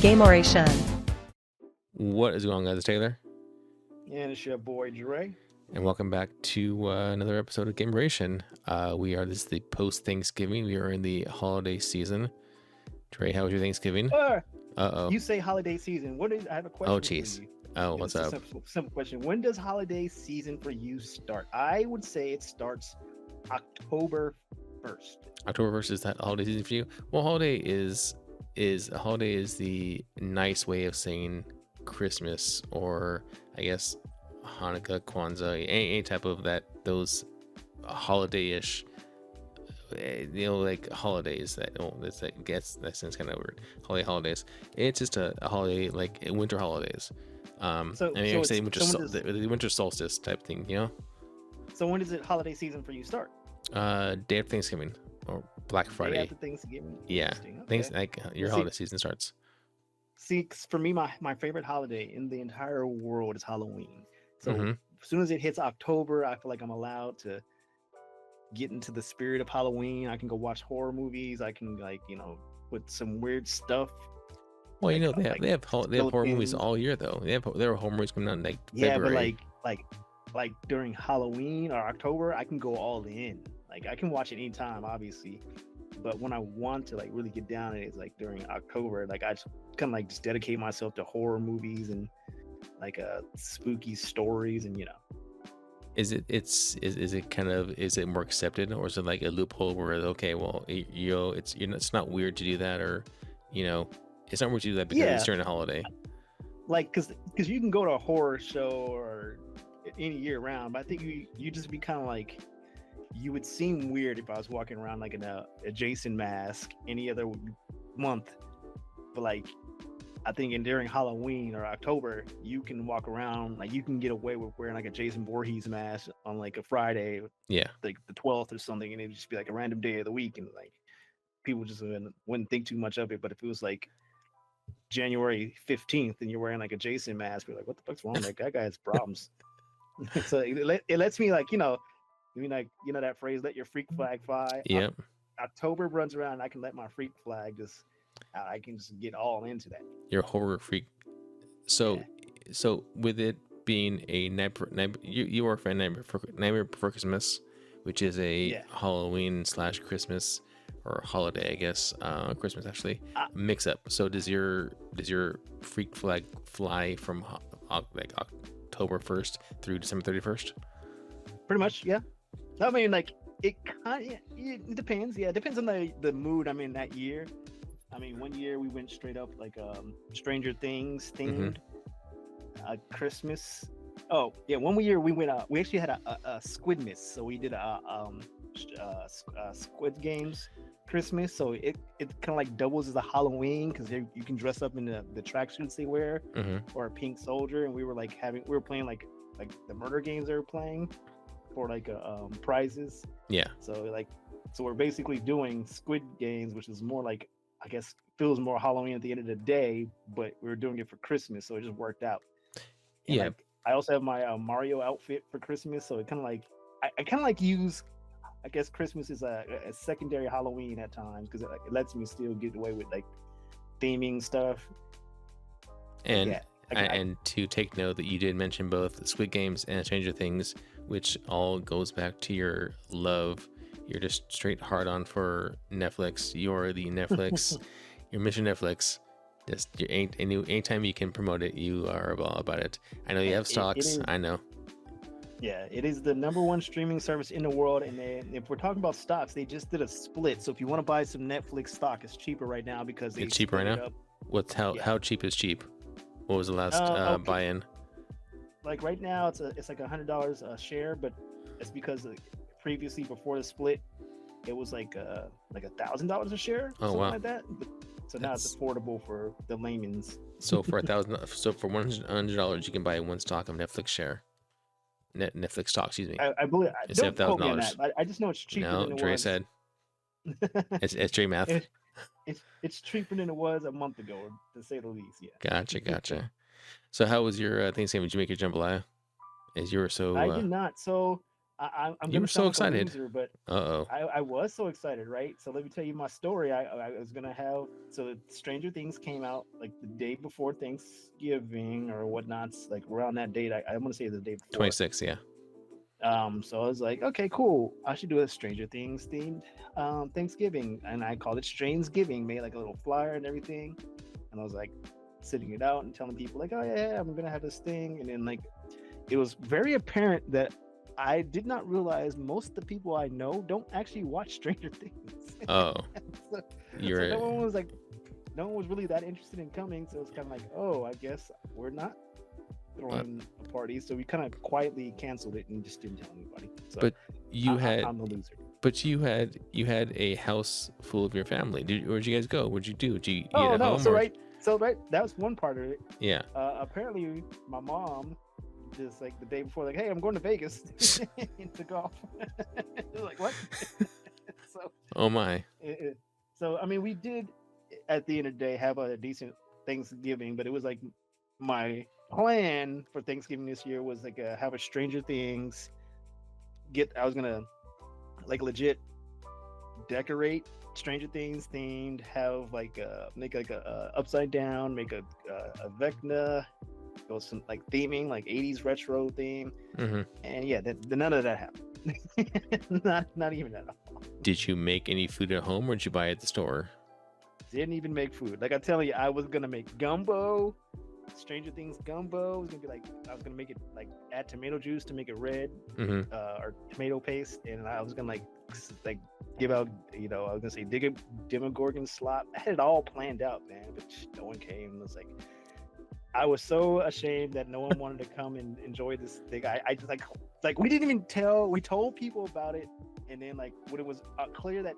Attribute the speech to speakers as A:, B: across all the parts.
A: Gameoration.
B: What is going on, guys? It's Taylor.
C: And it's your boy, Dre.
B: And welcome back to another episode of Gameoration. This is the post-Thanksgiving. We are in the holiday season. Dre, how was your Thanksgiving?
C: You say holiday season. I have a question for you.
B: Oh, what's up?
C: Simple question. When does holiday season for you start? I would say it starts October 1st.
B: October 1st, is that holiday season for you? Well, holiday is the nice way of saying Christmas, or I guess Hanukkah, Kwanzaa, any type of those holiday-ish, like holidays that sounds kind of weird. Holidays. It's just a holiday, like winter holidays. The winter solstice type thing, you know.
C: So when does it holiday season for you start?
B: Day after Thanksgiving or Black Friday.
C: Day after Thanksgiving.
B: Yeah,
C: Okay.
B: Your holiday season starts.
C: See, for me, my favorite holiday in the entire world is Halloween. So
B: Mm-hmm.
C: as soon as it hits October, I feel like I'm allowed to get into the spirit of Halloween. I can go watch horror movies. I can put some weird stuff.
B: Well, they have horror movies all year though. There are horror movies coming out in February.
C: But like during Halloween or October, I can go all in. Like I can watch it anytime, obviously. But when I want to really get down, it's like during October. Like I just kind of just dedicate myself to horror movies and spooky stories, and
B: Is it more accepted, or is it like a loophole where it's not weird to do that, or it's not weird to do that because it's during a holiday?
C: Like because you can go to a horror show or any year round, but I think you just be kind of like, you would seem weird if I was walking around like in a Jason mask any other month, but I think during Halloween or October, you can walk around, you can get away with wearing a Jason Voorhees mask on a Friday,
B: yeah,
C: like the 12th or something, and it'd just be a random day of the week, and people just wouldn't think too much of it. But if it was January 15th and you're wearing a Jason mask, we're like, what the fuck's wrong? That guy has problems. So it lets me that phrase, let your freak flag fly.
B: Yeah.
C: October runs around and I can let my freak flag I can just get all into that.
B: You're a horror freak. So with it being a you work for Nightmare Before Christmas, which is a Halloween / Christmas or holiday, I guess, Christmas actually, mix up. So does your freak flag fly from October 1st through December 31st?
C: Pretty much, yeah. I mean, it depends. Yeah, it depends on the mood I'm in that year. I mean, one year we went straight up Stranger Things themed Christmas. Oh yeah, one year we went. We actually had a Squidmas, so we did Squid Games Christmas. So it kind of doubles as a Halloween because you can dress up in the tracksuits they wear, or a pink soldier, and we were playing the murder games they were playing for prizes.
B: Yeah.
C: So we're basically doing Squid Games, which is more I guess feels more Halloween at the end of the day, but we were doing it for Christmas, so it just worked out. And
B: yeah.
C: I also have my Mario outfit for Christmas, so it kind of I kind of use, I guess, Christmas is a secondary Halloween at times because it lets me still get away with theming stuff.
B: And and to take note that you did mention both Squid Games and Stranger Things, which all goes back to your love. You're just straight hard on for Netflix. You're the Netflix. You're Mission Netflix. Just anytime you can promote it, you are all about it. I know you have stocks. I know.
C: Yeah, it is the #1 streaming service in the world. And if we're talking about stocks, they just did a split. So if you want to buy some Netflix stock, it's cheaper right now because
B: it's cheaper right now. How cheap is cheap? What was the last buy-in?
C: Right now, it's $100 a share, but it's because previously before the split, it was $1,000 a share, something like that. So now it's affordable for the layman's.
B: So for $100, you can buy one stock of Netflix share. Netflix stock, excuse me.
C: I believe. Don't quote me on that. I just know it's cheaper than it
B: Dre
C: was.
B: said. It's Dre math.
C: It's cheaper than it was a month ago, to say the least. Yeah.
B: Gotcha. So how was your Thanksgiving? Did you make your jambalaya? As you were so.
C: I did not. So I'm
B: You
C: gonna
B: were so
C: sound like a
B: excited.
C: loser, but
B: Uh-oh.
C: I was so excited, right? So let me tell you my story. I was gonna have so Stranger Things came out like the day before Thanksgiving or whatnot, like around that date. I want to say the day before.
B: 26, yeah.
C: So I was like, okay, cool. I should do a Stranger Things themed Thanksgiving, and I called it Strange Giving. Made like a little flyer and everything, and I was like sitting it out and telling people like, oh yeah, I'm gonna have this thing, and then like it was very apparent that I did not realize most of the people I know don't actually watch Stranger Things.
B: Oh,
C: so, so
B: you're
C: no one was really that interested in coming. So it's kind of like, oh, I guess we're not
B: uh,
C: throwing a party. So we kind of quietly canceled it and just didn't tell anybody. So
B: but you had
C: I'm the loser.
B: but you had a house full of your family. Where'd you guys go? What'd you do? Did you eat
C: Oh
B: at
C: no,
B: home or
C: so right, that was one part of it.
B: yeah.
C: Apparently, my mom just like the day before, like, hey, I'm going to Vegas, and took off. Like what? so,
B: Oh my.
C: so I mean, we did at the end of the day have a decent Thanksgiving, but it was like my plan for Thanksgiving this year was like have a Stranger Things. I was gonna like legit decorate Stranger Things themed, have like make like a upside down, make a Vecna, go some like theming, like 80s retro theme,
B: Mm-hmm.
C: and yeah, none of that happened. Not even at all.
B: Did you make any food at home or did you buy it at the store?
C: Didn't even make food. Like I tell you, I was gonna make gumbo, Stranger Things gumbo. It was gonna be like I was gonna make it like add tomato juice to make it red,
B: Mm-hmm.
C: or tomato paste, and I was gonna like give out, I was gonna say Demogorgon slop. I had it all planned out, man, but no one came. It was like I was so ashamed that no one wanted to come and enjoy this thing. I just like we didn't even tell. We told people about it, and then like when it was clear that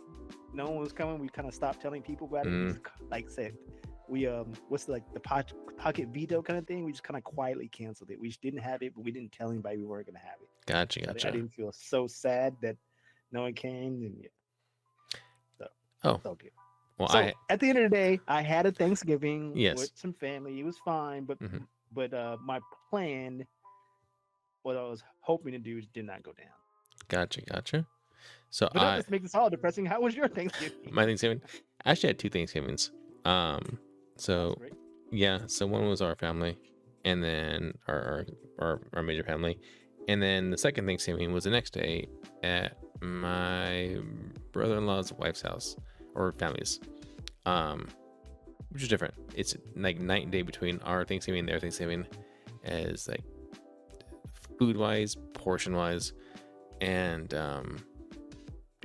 C: no one was coming, we kind of stopped telling people about it. We just, like said, we what's the pocket veto kind of thing. We just kind of quietly canceled it. We just didn't have it, but we didn't tell anybody we weren't gonna have it.
B: Gotcha.
C: I didn't feel so sad that no one came, and yeah, so
B: Oh,
C: it's all good.
B: well,
C: So at the end of the day, I had a Thanksgiving
B: Yes.
C: with some family. It was fine, but
B: Mhm.
C: my plan, what I was hoping to do, did not go down.
B: Gotcha. So
C: But not just make this all depressing. How was your Thanksgiving?
B: my Thanksgiving, I actually had two Thanksgivings.
C: That's
B: So
C: great.
B: yeah, so one was our family, and then our major family, and then the second Thanksgiving was the next day at my brother-in-law's wife's house or family's, which is different. It's like night and day between our Thanksgiving and their Thanksgiving, as like food-wise, portion-wise, and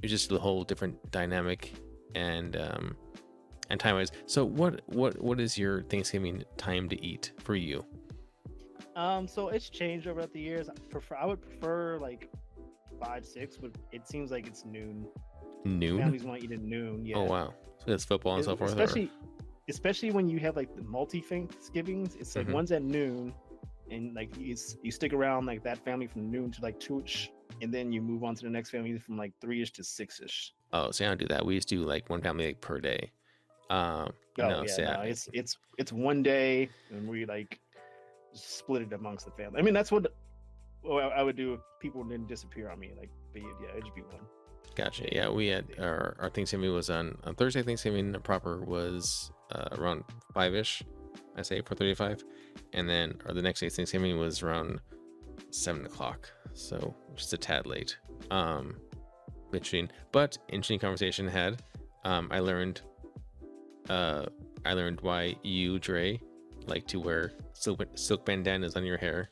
B: it's just a whole different dynamic and time-wise. So what is your Thanksgiving time to eat for you?
C: So it's changed over the years. I would prefer like 5, 6, but it seems like it's noon.
B: Noon?
C: Families want to eat at noon. Yeah.
B: Oh wow. So that's football and so forth.
C: Especially when you have like the multi Thanksgivings. It's like one's at noon, and like you stick around like that family from noon to like 2ish, and then you move on to the next family from like 3ish to 6ish.
B: Oh, see, I don't do that. We used to do like one family like per day.
C: It's one day, and we like split it amongst the family. I mean, that's what I would do if people didn't disappear on me. Like, but yeah, it'd be one.
B: Gotcha. Yeah, we had our Thanksgiving was on Thursday. Thanksgiving proper was around 5ish, I say 4:35, and then the next day's Thanksgiving was around 7 o'clock. So just a tad late. Interesting, but interesting conversation had. I learned why you, Dre, like to wear silk bandanas on your hair.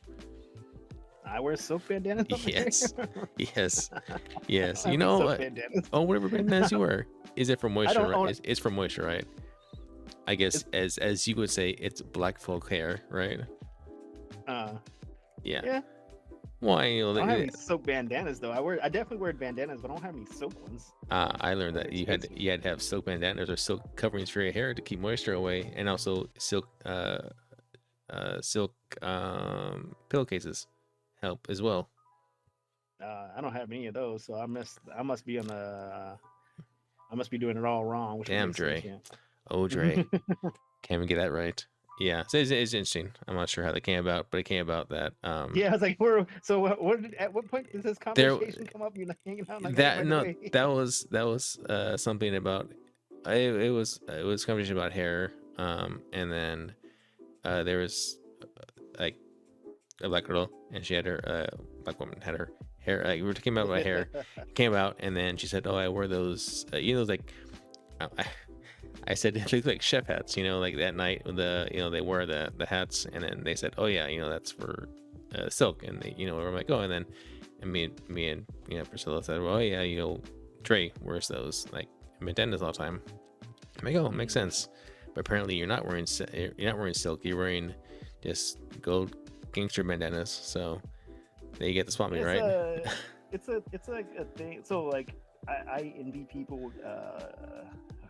C: I wear silk bandanas.
B: Yes.
C: I
B: You know,
C: silk bandanas.
B: whatever bandanas you wear. Is it for moisture?
C: own-
B: Right? It's for moisture, right? I guess as you would say, it's black folk hair, right? Yeah. Well,
C: I don't have any silk bandanas though. I definitely wear bandanas, but I don't have any silk ones.
B: I learned that you had to have silk bandanas or silk coverings for your hair to keep moisture away, and also silk pillowcases help as well.
C: I don't have any of those, so I must be on the I must be doing it all wrong.
B: Damn, Dre. Oh, Dre. Can't even get that right. Yeah, so it's interesting. I'm not sure how that came about, but it came about that
C: Yeah, I was like, we're so what did, at what point does this
B: there
C: conversation come up? You're like hanging out, like, hey,
B: that
C: by the
B: no
C: way.
B: that was something about it was a conversation about hair, and then there was like a black girl, and she had her black woman had her hair. We were talking about my hair. It came out, and then she said, "Oh, I wore those. Like I said it looked like chef hats. Like that night they wear the hats, and then they said, "Oh yeah, that's for silk." And I'm like, "Oh," and then me and Priscilla said, "Well, yeah, Dre wears those like bandanas all the time." I'm like, "Oh, it makes sense." But apparently, you're not wearing silk. You're wearing just gold gangster bandanas. So there you get the spot me,
C: It's
B: right?
C: a, it's like a thing. So like, I envy people.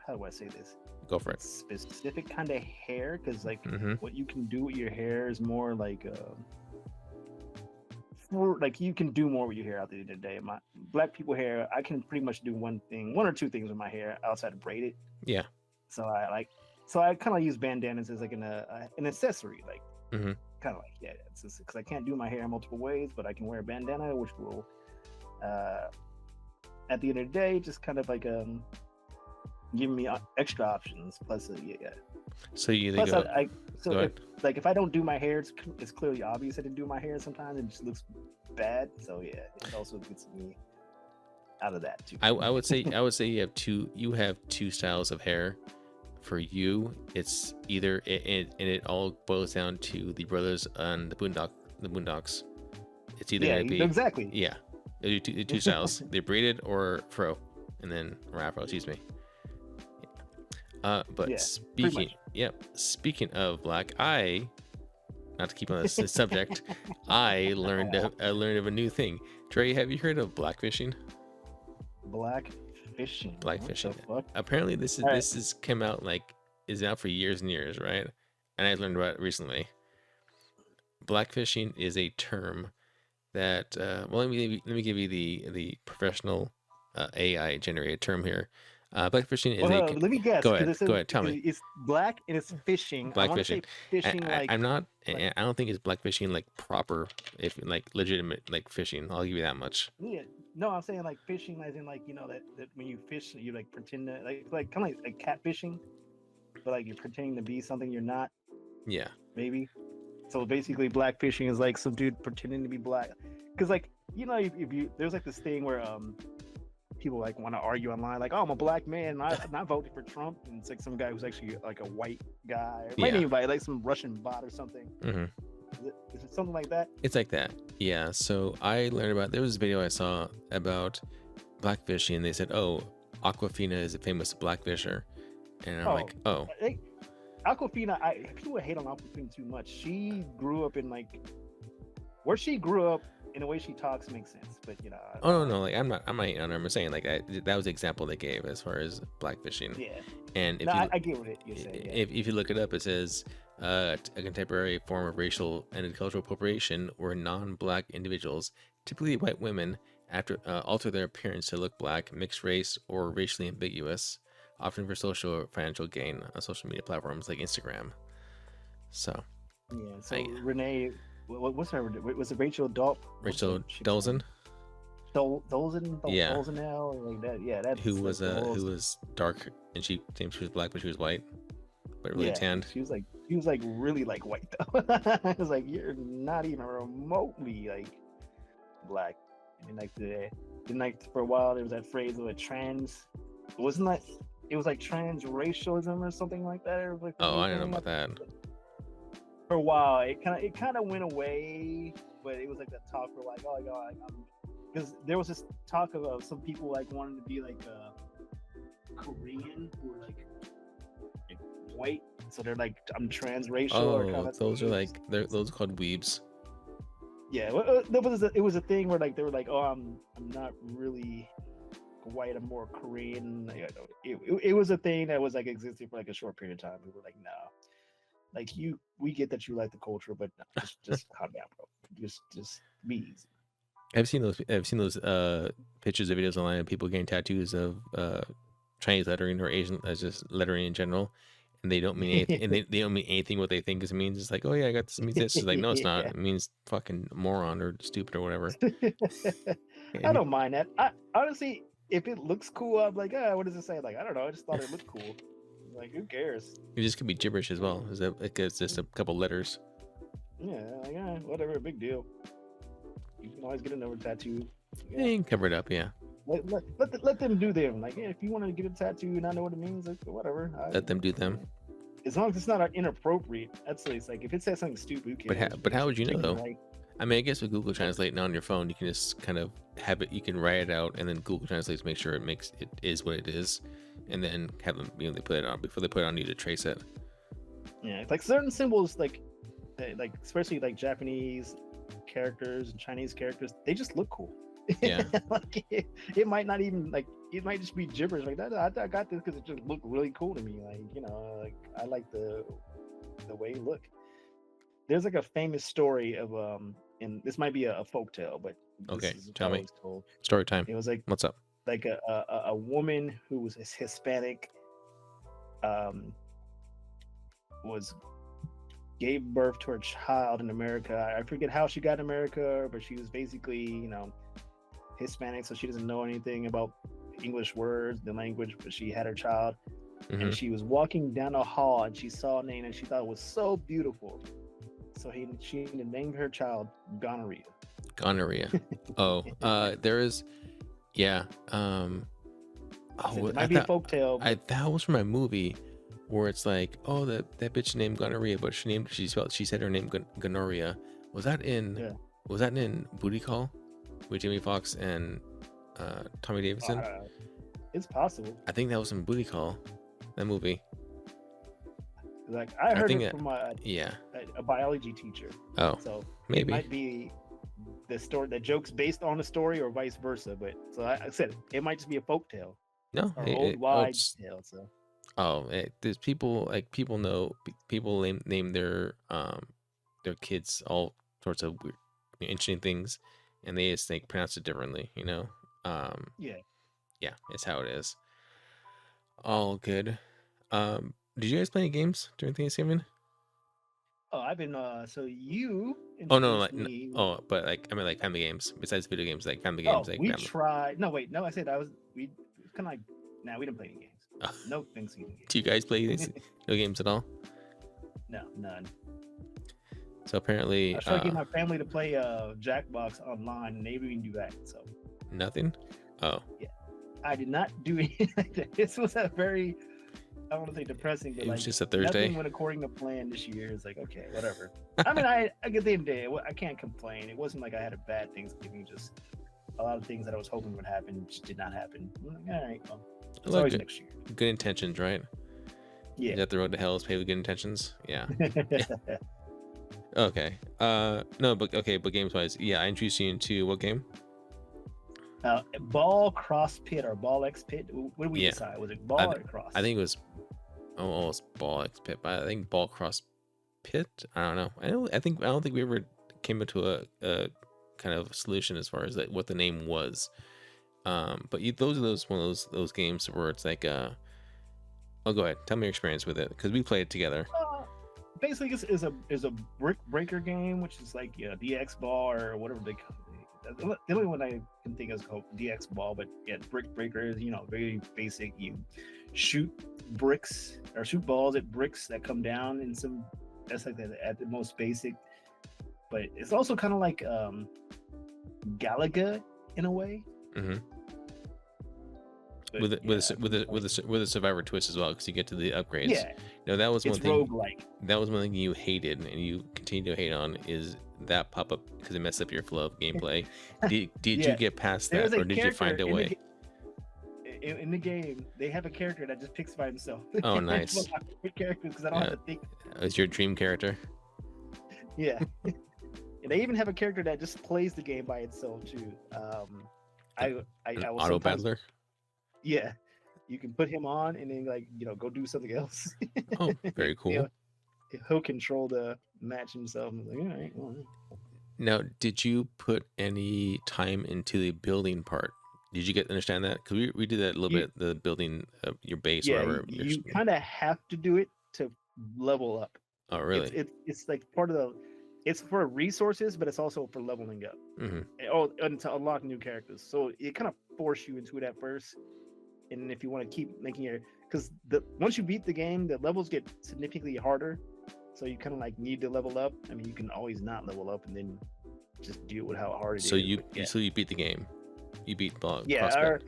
C: How do I say this?
B: Go for it.
C: Specific kind of hair, because like
B: Mm-hmm.
C: what you can do with your hair is more like like you can do more with your hair at the end of the day. My black people hair, I can pretty much do one or two things with my hair outside of braid it.
B: Yeah.
C: So I kind of use bandanas as like an accessory, like
B: Mm-hmm.
C: kind of like, yeah, it's just because I can't do my hair multiple ways, but I can wear a bandana, which will at the end of the day just kind of like give me extra options. Plus, yeah.
B: So you
C: Plus,
B: go.
C: so if I don't do my hair, it's clearly obvious I didn't do my hair. Sometimes it just looks bad. So yeah, it also gets me out of that too.
B: I would say you have two styles of hair. For you, it's either and it all boils down to the brothers on the Boondocks. It's either
C: Yeah,
B: gonna be
C: exactly.
B: yeah, the two styles. They're braided or fro, and then or afro. Excuse me. But
C: Yeah,
B: speaking of black, not to keep on this subject, I learned of a new thing. Trey, have you heard of blackfishing?
C: Blackfishing.
B: Blackfishing.
C: What the fuck?
B: Apparently, this is come out is out for years and years, right? And I learned about it recently. Blackfishing is a term that well, let me give you the professional AI generated term here. Blackfishing is
C: Well, let me guess.
B: Go
C: Because
B: ahead, tell me.
C: it's black and it's fishing. I want to
B: Blackfishing.
C: say fishing like.
B: I'm not. I don't think it's blackfishing like proper, if like legitimate like fishing. I'll give you that much.
C: Yeah, no, I'm saying like fishing, as in like that when you fish, you like pretend to like kind of like catfishing, but like you're pretending to be something you're not.
B: Yeah.
C: Maybe. So basically, blackfishing is like some dude pretending to be black, because like if you there's like this thing where people like want to argue online, like, oh, I'm a black man, and I voted for Trump, and it's like some guy who's actually like a white guy, or anybody like some Russian bot or something.
B: Mm-hmm.
C: Is it something like that?
B: It's like that. Yeah. So I learned about there was a video I saw about blackfishing. They said, oh, Aquafina is a famous blackfisher, and I'm like, oh.
C: Aquafina, people hate on Aquafina too much. She grew up in like where she grew up, in the way she talks makes sense, but
B: Oh no, like I'm not hating on her. I'm saying like that was the example they gave as far as blackfishing.
C: Yeah.
B: And if
C: I get what you're saying. Yeah.
B: If you look it up, it says a contemporary form of racial and cultural appropriation where non-black individuals, typically white women, after alter their appearance to look black, mixed race, or racially ambiguous, often for social or financial gain on social media platforms like Instagram. So.
C: Yeah. So Renee. What's her? Was it Rachel Dolp?
B: Rachel Dolezal?
C: Dolezal?
B: Yeah.
C: Dolezal, like that. Yeah, that's
B: who was dark and she claimed she was black, but she was white, but really tanned.
C: She was like really like white though. I was like, you're not even remotely like black. And like for a while there was that phrase of a trans. Wasn't that? It was like transracialism or something like that. It was like,
B: oh, I don't know about that.
C: For a while, it kind of went away, but it was like that talk for like, oh god, because there was this talk of some people like wanting to be like Korean who were like white, so they're like, I'm transracial.
B: Oh, those are like those are called weebs.
C: Yeah, it was a thing where like they were like, oh, I'm not really white, I'm more Korean. It was a thing that was like existing for like a short period of time. We were like, no. Like we get that you like the culture, but no, just calm down, bro. Just be easy.
B: I've seen those pictures of videos online of people getting tattoos of Chinese lettering or Asian, just lettering in general, and they don't mean anything, and they don't mean anything what they think it means. It's like, oh yeah, I got this, it means this. It's like, no, it's not.
C: Yeah.
B: It means fucking moron or stupid or whatever.
C: I
B: And
C: don't mind that. I honestly, if it looks cool, I'm like, ah, what does it say? Like, I don't know. I just thought it looked cool. Like, who cares?
B: it just could be gibberish as well. Is that like it's just a couple letters?
C: Yeah, like, whatever, big deal. You can always get another tattoo.
B: Yeah, you can cover it up. Yeah,
C: Let them do them. Like, yeah, if you want to get a tattoo and not know what it means, like, whatever.
B: let them do them.
C: As long as it's not inappropriate, that's it's like if it says something stupid, who cares?
B: But how would you know
C: Take it
B: though?
C: right.
B: I mean, I guess with Google Translate now on your phone, you can just kind of have it. You can write it out, and then Google Translate to make sure it is what it is, and then have them, they put it on before they put it on you to trace it.
C: Yeah, like certain symbols, like especially like Japanese characters and Chinese characters, they just look cool.
B: Yeah.
C: Like it might not even like it might just be gibberish. Like that, I got this because it just looked really cool to me. Like like I like the way it look. There's like a famous story of and this might be a folktale, but
B: Okay,
C: this is
B: tell
C: how it
B: me.
C: was told.
B: Story time.
C: It was like
B: What's up?
C: a woman who was Hispanic was gave birth to her child in America. I forget how she got in America, but she was basically Hispanic, so she doesn't know anything about English words, the language, but she had her child.
B: Mhm.
C: And she was walking down a hall and she saw a name and she thought it was so beautiful. So she named her child Gonorrhea.
B: Gonorrhea. Oh, there is, yeah.
C: It might be a folktale.
B: That was from a movie where it's like, oh, that bitch named Gonorrhea, but she said her name Gonorrhea. Was that in Booty Call with Jamie Foxx and Tommy Davidson?
C: It's possible.
B: I think that was in Booty Call, that movie.
C: Like I heard it from a biology teacher.
B: Oh,
C: so
B: maybe
C: it might be the story, the joke's based on a story, or vice versa. But so I said it might just be a folk tale.
B: No,
C: or old wives' tale. So
B: there's people name their kids all sorts of weird, interesting things, and they just pronounce it differently. Yeah, it's how it is. All good. Did you guys play any games during Thanksgiving?
C: Oh, I've been so you
B: Oh no,
C: introduced me.
B: but I mean like family games besides video games, like family
C: Oh,
B: games. Like
C: we tried. No, wait, no, I said we kind of like. Nah, we didn't play any games.
B: Oh.
C: No Thanksgiving games.
B: Do you guys play these no games at all?
C: No, none.
B: So apparently,
C: I was trying to get my family to play Jackbox online, and they didn't do that. So
B: nothing. Oh,
C: yeah, I did not do anything like that. This was a very, I don't want to say depressing, but
B: it was
C: like
B: just a Thursday.
C: Nothing went according to plan this year. It's like, okay, whatever. I mean, I get the end of the day. I can't complain. It wasn't like I had a bad Thanksgiving. Just a lot of things that I was hoping would happen just did not happen. I'm like, all right, well, it's always next year.
B: Good intentions, right?
C: Yeah.
B: Is that the road to hell is paved with good intentions? Yeah. Okay. No, but games wise, yeah, I introduced you into what game?
C: Ball Cross Pit or Ball X Pit. What did we decide? Was it Ball or Cross?
B: I think it was almost Ball X Pit, but I think Ball Cross Pit. I don't know. I don't think we ever came into a kind of solution as far as like what the name was. But those are one of those games where it's like oh, go ahead, tell me your experience with it because we played it together.
C: Basically, is a brick breaker game, which is like DX Ball or whatever they call it. The only one I can think of is called DX Ball, but yeah, brick breaker is very basic. You shoot bricks or shoot balls at bricks that come down, and that's like at the most basic. But it's also kind of like Galaga in a way.
B: Mm-hmm. With a survivor twist as well, because you get to the upgrades.
C: Yeah.
B: No, that was one thing.
C: Roguelike.
B: That was one thing you hated, and you continue to hate on is that pop up because it messed up your flow of gameplay. Did you get past that, or did you find a way?
C: In the game, they have a character that just picks by himself.
B: Oh, nice.
C: One of my favorite characters because I don't have to think.
B: It's your dream character.
C: Yeah. And they even have a character that just plays the game by itself too. I will
B: auto battler.
C: Yeah, you can put him on and then go do something else.
B: Oh, very cool.
C: He'll control the match himself. I'm like, all right. Well.
B: Now, did you put any time into the building part? Did you understand that? Because we did that a little bit, the building of your base, or whatever.
C: You kind of have to do it level up.
B: Oh,
C: It's
B: really?
C: it, it's like part of the. It's for resources, but it's also for leveling up.
B: Mm-hmm.
C: Oh, and to unlock new characters. So it kind of force you into it at first, and if you want to keep making your, because the once you beat the game, the levels get significantly harder. So you kind of like need to level up. I mean, you can always not level up and then just deal with how hard it
B: So
C: is. But yeah,
B: so you beat the game. You beat
C: yeah,
B: Prospect.
C: or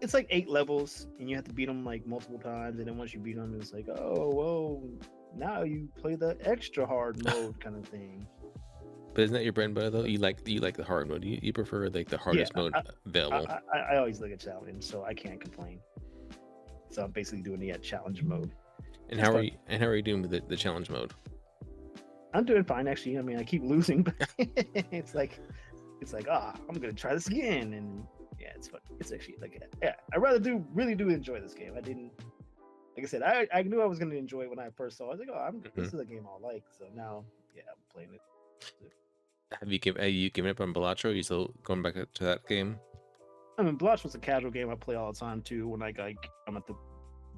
C: it's like 8 levels, and you have to beat them like multiple times. And then once you beat them, it's like, oh, well, now you play the extra hard mode kind of thing.
B: But isn't that your bread and butter though? You like the hard mode. You prefer like the
C: Yeah,
B: hardest mode available.
C: I always look at challenge, so I can't complain. So I'm basically doing the challenge mode.
B: And
C: It's
B: how are
C: fun.
B: you? And how are you doing with the challenge mode?
C: I'm doing fine actually. I mean, I keep losing, but it's like I'm gonna try this again, and yeah, it's fun. It's actually like, yeah, I really do enjoy this game. I didn't, like I said, I knew I was gonna enjoy it when I first saw it. I was like, oh,
B: Mm-hmm.
C: this is a game I like. So now, yeah, I'm playing it.
B: Have you given up on Balatro? Are you still going back to that game?
C: I mean, Blotch was a casual game I play all the time too. When like I'm at the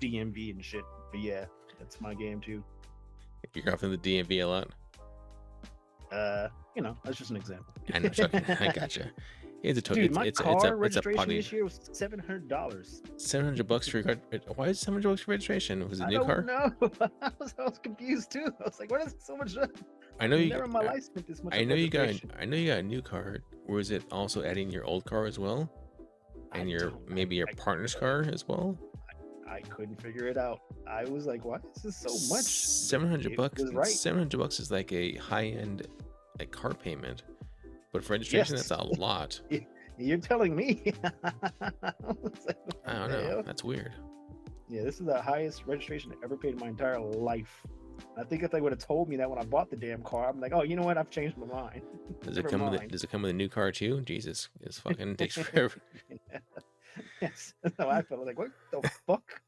C: DMV and shit. But yeah, that's my game too.
B: You're off in the DMV a lot.
C: That's just an example.
B: I know, joking. I gotcha. It's a
C: Dude, my car
B: it's a
C: registration
B: potty.
C: this year was $700.
B: $700 for your car. Why is $700 for registration? Was it a new car?
C: No, I was confused too. I was like, "What is so much?"
B: I know you.
C: Never in my life spent this much.
B: I
C: on
B: know you got.
C: registration.
B: I know you got a new car. Or is it also adding your old car as well, and maybe your partner's car as well?
C: I couldn't figure it out. I was like, "Why is this so much?"
B: $700.
C: Was right.
B: $700 is like a high-end like car payment, but for registration,
C: Yes.
B: that's a lot.
C: You're telling me. I
B: don't know. That's weird.
C: Yeah, this is the highest registration I ever paid in my entire life. I think if they would have told me that when I bought the damn car, I'm like, oh, you know what? I've changed my mind.
B: Does it come with a new car too? Jesus, it's fucking takes forever.
C: Yes, that's how I felt. I was like, what the fuck?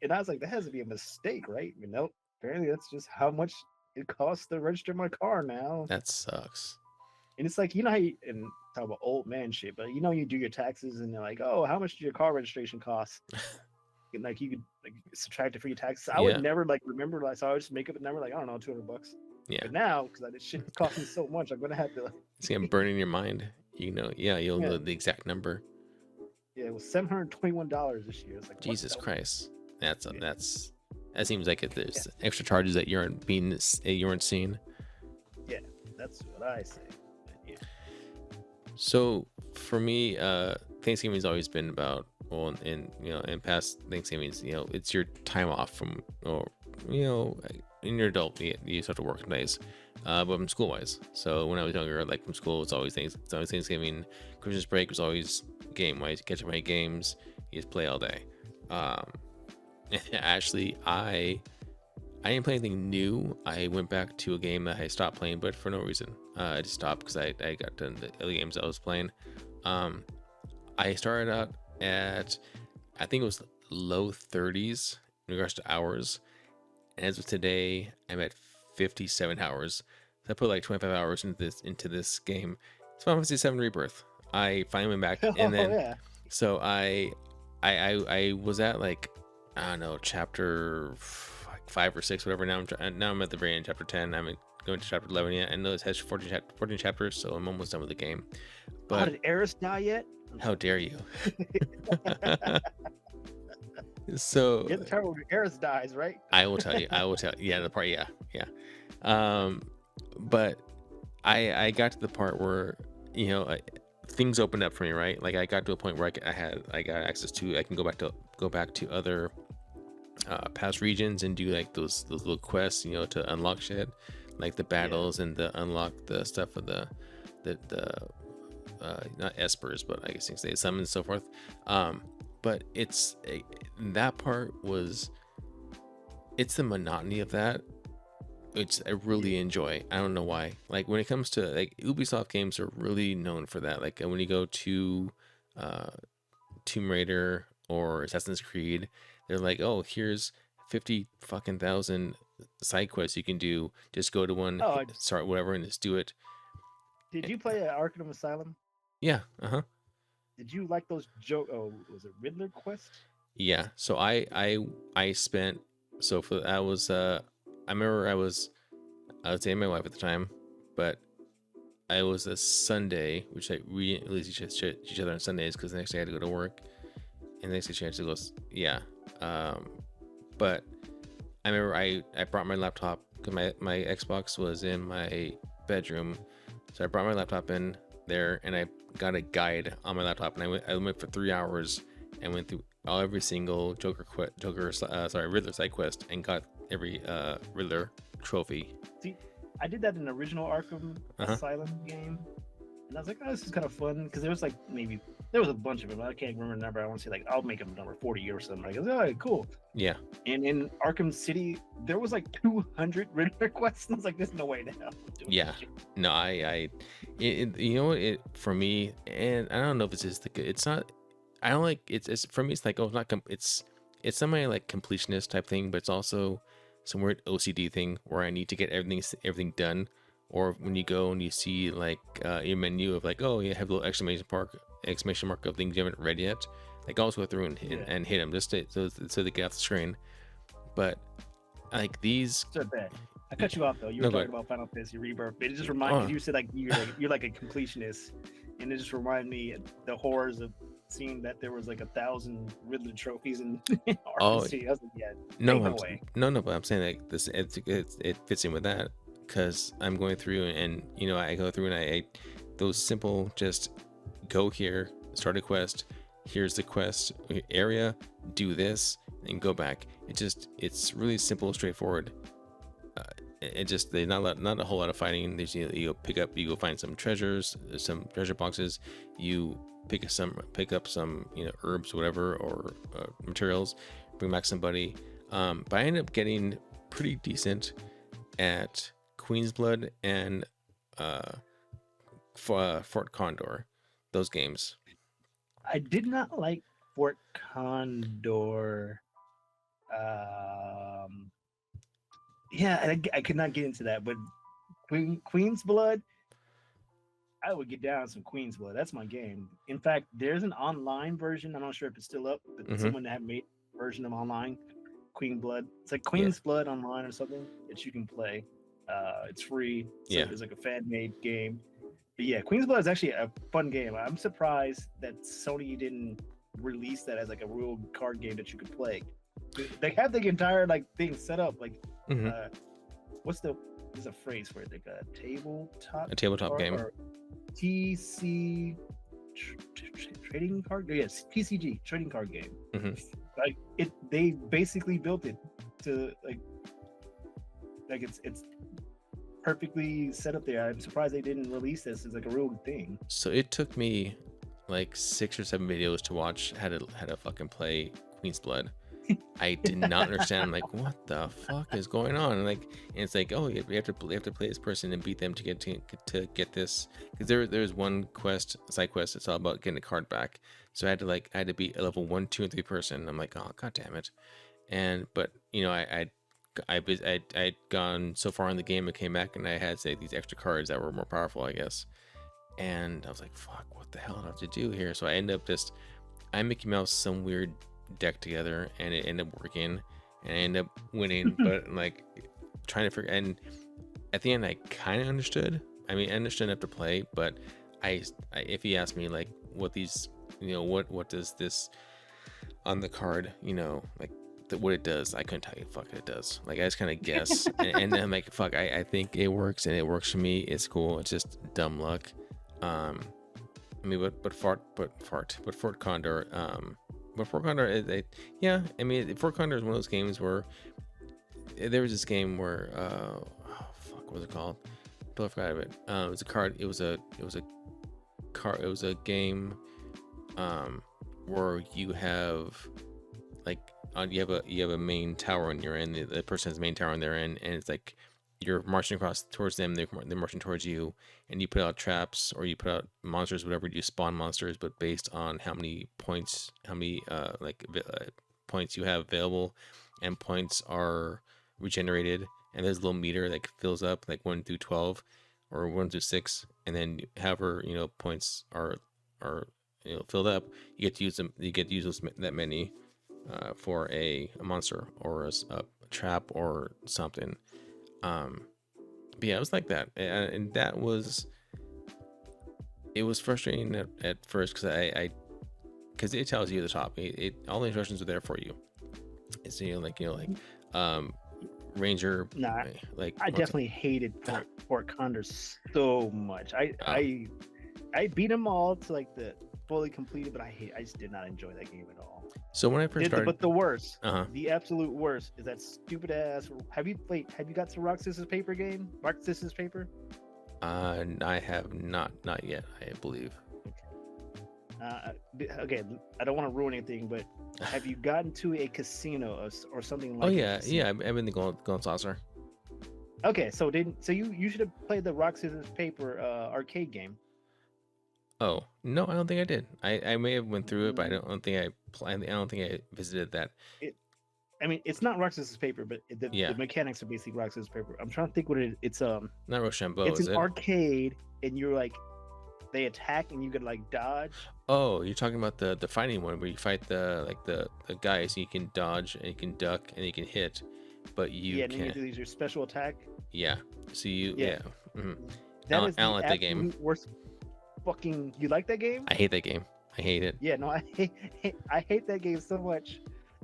C: And I was like, that has to be a mistake, right? But nope. Apparently, that's just how much it costs to register my car now.
B: That sucks.
C: And it's like, you know how you, and talk about old man shit, but you know, you do your taxes and they're like, oh, how much did your car registration cost? And like you could like subtract it for your taxes. I would never like remember, like, so I would just make up a number, like, I don't know, $200.
B: Yeah.
C: But now, because this shit cost me so much, I'm gonna have to.
B: It's gonna burn in your mind. You know, you'll know the exact number.
C: Yeah, it was $721 this year. It's like,
B: Jesus Christ, that seems like there's extra charges that you aren't seeing.
C: Yeah, that's what I say. Yeah.
B: So for me, Thanksgiving has always been about, well, in past Thanksgivings, it's your time off from, or in your adult, you start to work nice, but from school wise. So when I was younger, like from school, it's always Thanksgiving. Christmas break was always game wise. You catch up my games, you just play all day. Actually, I didn't play anything new. I went back to a game that I stopped playing, but for no reason. I just stopped because I got done the other games I was playing. I started out at, I think it was low 30s in regards to hours. And as of today, I'm at 57 hours. So I put like 25 hours into this game. It's Final Fantasy VII Rebirth. I finally went back, and then so I was at like, I don't know, chapter 5 or 6, whatever. Now I'm at the very end, chapter 10. I'm going to chapter 11 yet. I know it has 14 chapters, so I'm almost done with the game. But
C: did Eris die yet?
B: How dare you? So
C: get the part where Eris dies, right?
B: I will tell you. Yeah, the part. Yeah. But I got to the part where things opened up for me, right? Like I got to a point where I got access to, I can go back to other past regions and do like those little quests, to unlock shit, like the battles and the unlock the stuff of the not espers, but I guess you can say summons and so forth. But that part was, it's the monotony of that, which I really enjoy. I don't know why. Like when it comes to like Ubisoft games are really known for that. Like when you go to Tomb Raider or Assassin's Creed, they're like, oh, here's 50 fucking thousand side quests you can do. Just go to one, start whatever, and just do it.
C: Did you play Arkham Asylum?
B: Yeah.
C: Did you like those was it Riddler quest?
B: Yeah. So I spent, so for that was I remember I was dating my wife at the time, but I was a Sunday, which we at least each other on Sundays because the next day I had to go to work, and the next day she had to go. Yeah, um, but I remember I brought my laptop because my Xbox was in my bedroom, so I brought my laptop in there and I got a guide on my laptop, and I went for 3 hours and went through every single Riddler side quest and got every Riddler trophy.
C: See, I did that in the original Arkham
B: Uh-huh.
C: Asylum game, and I was like, oh, this is kind of fun because there was like there was a bunch of them. I can't remember the number. I want to say like I'll make them number 40 or something. Like, oh, cool.
B: Yeah.
C: And in Arkham City, there was like 200 Riddler quests. And I was like, there's no way the hell I'm doing
B: Yeah.
C: this shit.
B: No, you know what, it for me, and I don't know if it's just it's not. I don't like it's for me. It's like, oh, it's not. It's somebody like completionist type thing, but it's also some weird OCD thing where I need to get everything done. Or when you go and you see like your menu of like, oh, you have a little exclamation mark of things you haven't read yet. Like, I'll go through and hit them just so they get off the screen. But like these.
C: So bad. I cut you off though. You were talking about Final Fantasy Rebirth. But it just reminded you said like you're like a completionist, and it just reminded me of the horrors of seeing that there was like 1,000 Riddler trophies in Arkham City. I was like, yeah, no way.
B: No, but I'm saying like this, it fits in with that because I'm going through and I go through and I those simple just go here, start a quest, here's the quest area, do this, and go back. It's really simple, straightforward. They not a whole lot of fighting. There's you go find some treasures, some treasure boxes. You pick up some herbs, whatever, or materials. Bring back somebody. But I ended up getting pretty decent at Queen's Blood and Fort Condor. Those games.
C: I did not like Fort Condor. Yeah, I could not get into that, but Queen's Blood, I would get down some Queen's Blood. That's my game. In fact, there's an online version. I'm not sure if it's still up, but someone that had made a version of online Queen Blood. It's like Queen's Blood online or something that you can play. It's free. So it's like a fan-made game. But yeah, Queen's Blood is actually a fun game. I'm surprised that Sony didn't release that as like a real card game that you could play. They have the entire like thing set up. Like, there's a phrase for it, like a tabletop
B: game.
C: Or TC trading card. Yes, TCG trading card game. Like they basically built it to like it's perfectly set up there. I'm surprised they didn't release this as like a real thing.
B: So it took me like 6 or 7 videos to watch how to fucking play Queen's Blood. I did not understand. I'm like, what the fuck is going on? And it's like, oh, you have to play this person and beat them to get this. Because there's one side quest. It's all about getting a card back. So I had to beat a level 1, 2, and 3 person. I'm like, oh, god damn it. But I'd gone so far in the game, I came back and I had these extra cards that were more powerful, I guess. And I was like, fuck, what the hell do I have to do here? So I end up I Mickey Mouse some weird deck together, and it ended up working, and I ended up winning. But like trying to figure, and at the end I kind of understood. I mean, I understood enough to play, but if you ask me like what these, what does this on the card, like what it does, I couldn't tell you fuck it does. Like I just kind of guess, and I'm like, fuck, I think it works, and it works for me. It's cool. It's just dumb luck. I mean, but Fort Condor, but Fort Condor, I mean, Fort Condor is one of those games where there was this game where, what was it called? I forgot of it. It was a card. It was a game, where you have like you have a main tower and you're in the person's main tower and they're in, and it's like you're marching across towards them, they're marching towards you, and you put out traps or you put out monsters, whatever. You spawn monsters, but based on how many points, points you have available, and points are regenerated, and there's a little meter that fills up like 1 through 12 or 1 through 6, and then however points are filled up, you get to use them. You get to use that many for a monster or a trap or something. But yeah, it was like that, and that was, it was frustrating at first because I because it tells you at the top, all the instructions are there for you. It's like ranger,
C: Nah,
B: like
C: I definitely hated Fort Condor so much.
B: uh,
C: I beat them all to like the fully completed, but I just did not enjoy that game at all.
B: so when I first started,
C: But the worst,
B: uh-huh.
C: the absolute worst, is that stupid ass. Have you got to rock scissors paper game? Rock scissors paper.
B: I have not yet, I believe.
C: Okay, I don't want to ruin anything, but have you gotten to a casino or something
B: Oh
C: like?
B: yeah, yeah, I've been the gold saucer.
C: Okay, so you should have played the rock scissors paper arcade game.
B: Oh no, I don't think I did. I may have went through it, but I
C: Mm,
B: don't think I don't think I visited that.
C: It, I mean, it's not rock scissors paper, but the
B: Yeah,
C: mechanics are basically rock scissors paper. I'm trying to think what
B: not Rochambeau,
C: it's
B: is
C: an
B: it?
C: arcade, and you're like, they attack and you could like dodge.
B: Oh, you're talking about the fighting one where you fight the guys, and you can dodge and you can duck and you can hit, but you
C: Yeah, and then you
B: can't.
C: do your special attack.
B: Yeah. So you,
C: Yeah,
B: yeah. Mhm.
C: that is
B: I don't
C: the
B: like that game.
C: absolute worst. Fucking, you like that game?
B: I hate that game. I hate it.
C: Yeah, no, I hate that game so much.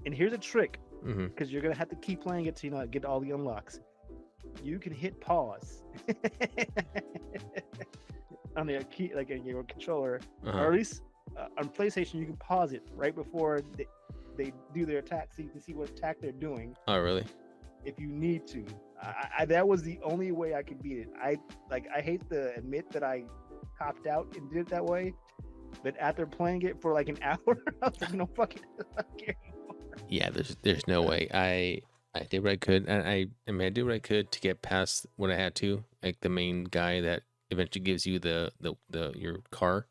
C: And here's a trick,
B: Hmm.
C: because you're gonna have to keep playing it to get all the unlocks. You can hit pause on the key, like in your controller, or
B: Uh-huh.
C: at least on PlayStation, you can pause it right before they do their attack, so you can see what attack they're doing
B: Oh, really?
C: if you need to. That was the only way I could beat it. I hate to admit that I copped out and did it that way, but after playing it for like an hour, I was like, no, fuck it, I don't care anymore.
B: Yeah. There's no way. I did what I could, and I mean I did what I could to get past what I had to, like the main guy that eventually gives you the your car.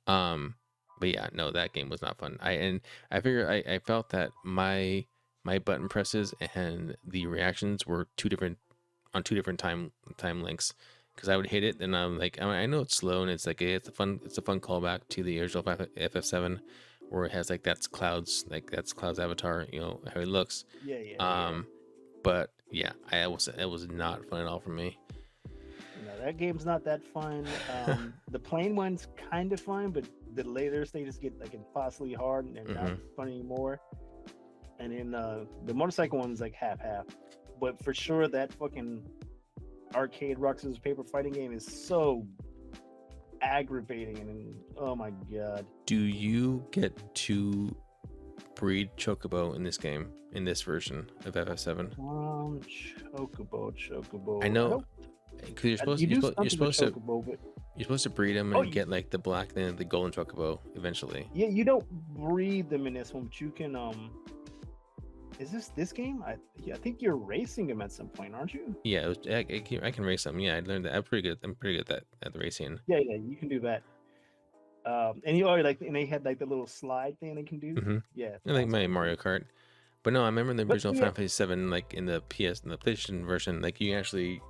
B: Um, but yeah, no, that game was not fun. I figured I felt that my button presses and the reactions were two different time links, because I would hit it and I'm like, I know it's slow and it's like it's a fun callback to the original FF7, where it has like that's Cloud's avatar, how he looks.
C: Yeah, yeah, yeah.
B: Um, but yeah, it was not fun at all for me.
C: No, that game's not that fun. The plain one's kind of fun, but the later stages get like impossibly hard and they're not
B: Hmm.
C: fun anymore. And then the motorcycle one's like half. But for sure, that fucking arcade rock scissors paper fighting game is so aggravating, and oh my god.
B: Do you get to breed chocobo in this game, in this version of FF7?
C: Chocobo.
B: I
C: I
B: know,
C: don't.
B: because
C: You do something
B: you're
C: with
B: supposed to
C: chocobo, but
B: breed them
C: oh,
B: and get like the black, then the golden chocobo eventually.
C: yeah, you don't breed them in this one, but you can. Is this game? I think you're racing them at some point, aren't you?
B: Yeah, I can race them. Yeah, I learned that. I'm pretty good. I'm pretty good at that, at the racing.
C: Yeah, yeah, you can do that. And you already and they had like the little slide thing they can do.
B: Mm-hmm.
C: Yeah, it's
B: I like
C: awesome.
B: my Mario Kart. But no, I remember in the
C: But
B: original
C: yeah,
B: Final Fantasy 7, like in the PlayStation version, like you actually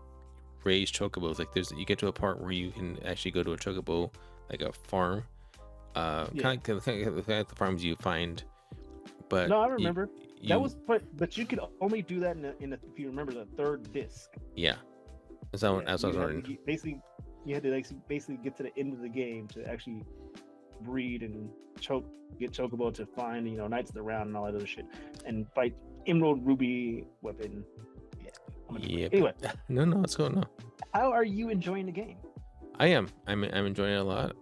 B: raise chocobos. Like you get to a part where you can actually go to a chocobo, like a farm.
C: yeah.
B: Kind of like the farms you find, but
C: No, I remember. That
B: you
C: was, but you could only do that if you remember the third disc.
B: yeah. That's what I was
C: You had to
B: learning.
C: basically, you had to like basically get to the end of the game to actually breed and get chocobo to find Knights of the Round and all that other shit, and fight Emerald Ruby weapon. Yeah.
B: Yeah.
C: Anyway,
B: No, it's cool. No,
C: how are you enjoying the game?
B: I am. I'm enjoying it a lot.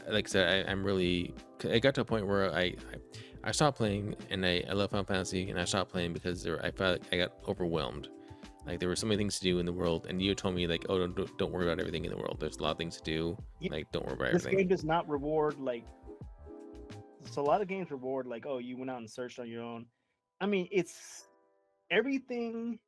B: Like I said, I'm really. I got to a point where I stopped playing, and I love Final Fantasy, and I stopped playing because I felt like I got overwhelmed. Like there were so many things to do in the world, and you told me like, oh, don't worry about everything in the world. There's a lot of things to do.
C: Yeah,
B: Like don't worry about
C: this
B: everything.
C: game does not reward like. So a lot of games reward like, oh, you went out and searched on your own. I mean, it's everything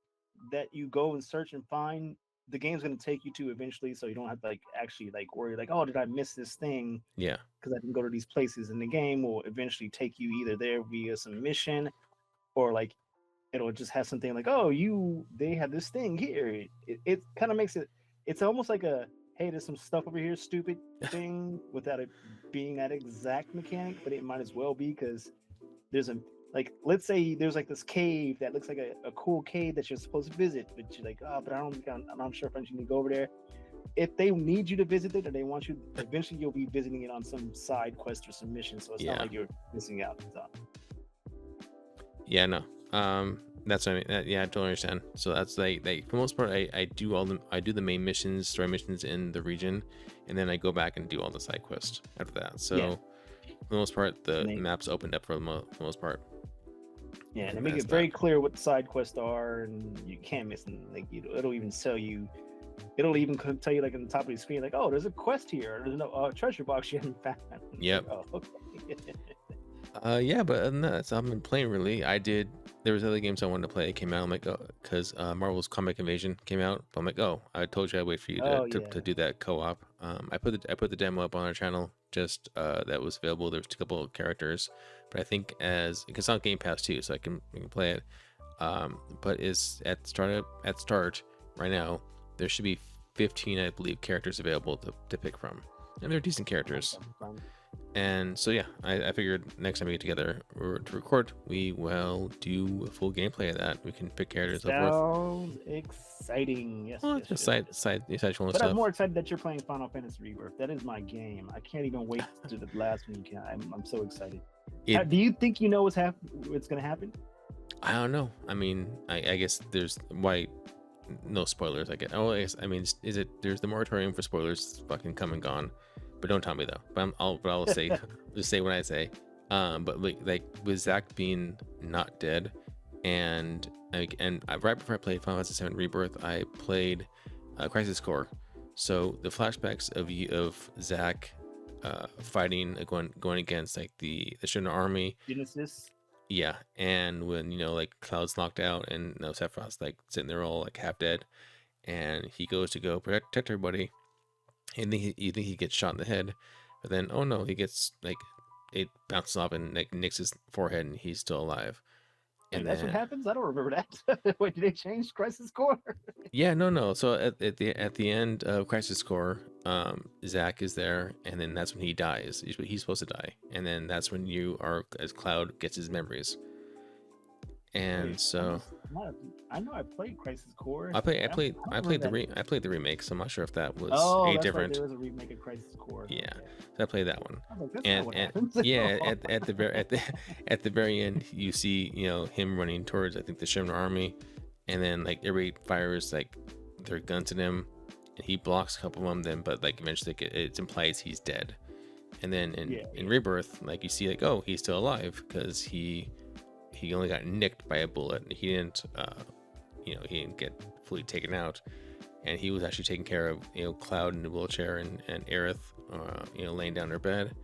C: that you go and search and find. The game's gonna take you to eventually, so you don't have to like actually like worry like, oh, did I miss this thing
B: Yeah.
C: because I didn't go to these places. And the game will eventually take you either there via some mission, or like it'll just have something like, oh, they have this thing here. It kind of makes it. It's almost like a, hey, there's some stuff over here, stupid thing, without it being that exact mechanic, but it might as well be because there's Like, let's say there's like this cave that looks like a cool cave that you're supposed to visit, but you're like, oh, but I don't think I'm not sure if I need to go over there. If they need you to visit it or they want you, eventually you'll be visiting it on some side quest or some mission. So it's not
B: Yeah.
C: like you're missing out. So.
B: Yeah, no. That's what I mean. Yeah, I totally understand. So that's like for the most part, I do I do the main missions, story missions in the region, and then I go back and do all the side quests after that. So
C: Yeah.
B: for the most part, the
C: They-
B: map's opened up for the most part.
C: Yeah, and they
B: And
C: make
B: that's
C: it very
B: that.
C: clear what the side quests are, and you can't miss them. Like, it'll even tell you, it'll even tell you like on the top of the screen, like, oh, there's a quest here. There's no treasure box you haven't found. It's
B: Yep.
C: like, oh, okay.
B: Yeah, but other than that, so I've been playing really. There was other games I wanted to play. It came out. I'm like, oh, because Marvel's Comic Invasion came out. But I'm like, oh, I told you I'd wait for you
C: Oh
B: to,
C: yeah.
B: to do that co-op. I put the demo up on our channel. Just that was available. There's a couple of characters, but I think it's on Game Pass too, so we can play it. But is at start right now. There should be 15, I believe, characters available to pick from, and they're decent characters. And so yeah, I figured next time we get together to record, we will do a full gameplay of that. We can pick characters and so forth.
C: Sounds exciting. Yes,
B: Well,
C: yes,
B: it's just
C: yes,
B: side
C: yes.
B: side
C: But I'm
B: stuff.
C: more excited that you're playing Final Fantasy Rebirth. That is my game. I can't even wait to the last week. I'm so excited. Do you think you know what's going to happen?
B: I don't know. I mean, I guess there's why no spoilers. I guess. Oh, I mean, is it? There's the moratorium for spoilers. It's fucking come and gone. But don't tell me though. But I'll say just say what I say. But like with Zack being not dead, and right before I played Final Fantasy VII Rebirth, I played Crisis Core. So the flashbacks of Zack fighting going against like the Shinobi army.
C: Genesis.
B: Yeah, and when like Cloud's knocked out and Sephiroth's like sitting there all like half dead, and he goes to go protect everybody, and you think he gets shot in the head, but then oh no, he gets like it bounces off and like nicks his forehead, and he's still alive. And
C: Wait, that's
B: then
C: what happens? I don't remember that. Wait, did they change Crisis Core?
B: yeah, no. So at the end of Crisis Core, Zack is there, and then that's when he dies. He's supposed to die, and then that's when you are as Cloud gets his memories. And
C: Wait,
B: so
C: I know I played Crisis Core.
B: I played
C: that.
B: the remake, so I'm not sure if that was
C: Oh,
B: a
C: that's right.
B: different.
C: There was a remake of Crisis Core.
B: Yeah,
C: Okay.
B: so I played that one.
C: I was like, that's not
B: And
C: what
B: and
C: happens.
B: yeah, at the very at the very end, you see him running towards I think the Shimmer army, and then like everybody fires like their guns at him, and he blocks a couple of them. Then but like eventually it implies he's dead, and then in Rebirth, like you see like oh he's still alive because he only got nicked by a bullet. He didn't he didn't get fully taken out, and he was actually taking care of Cloud in the wheelchair and Aerith laying down her bed.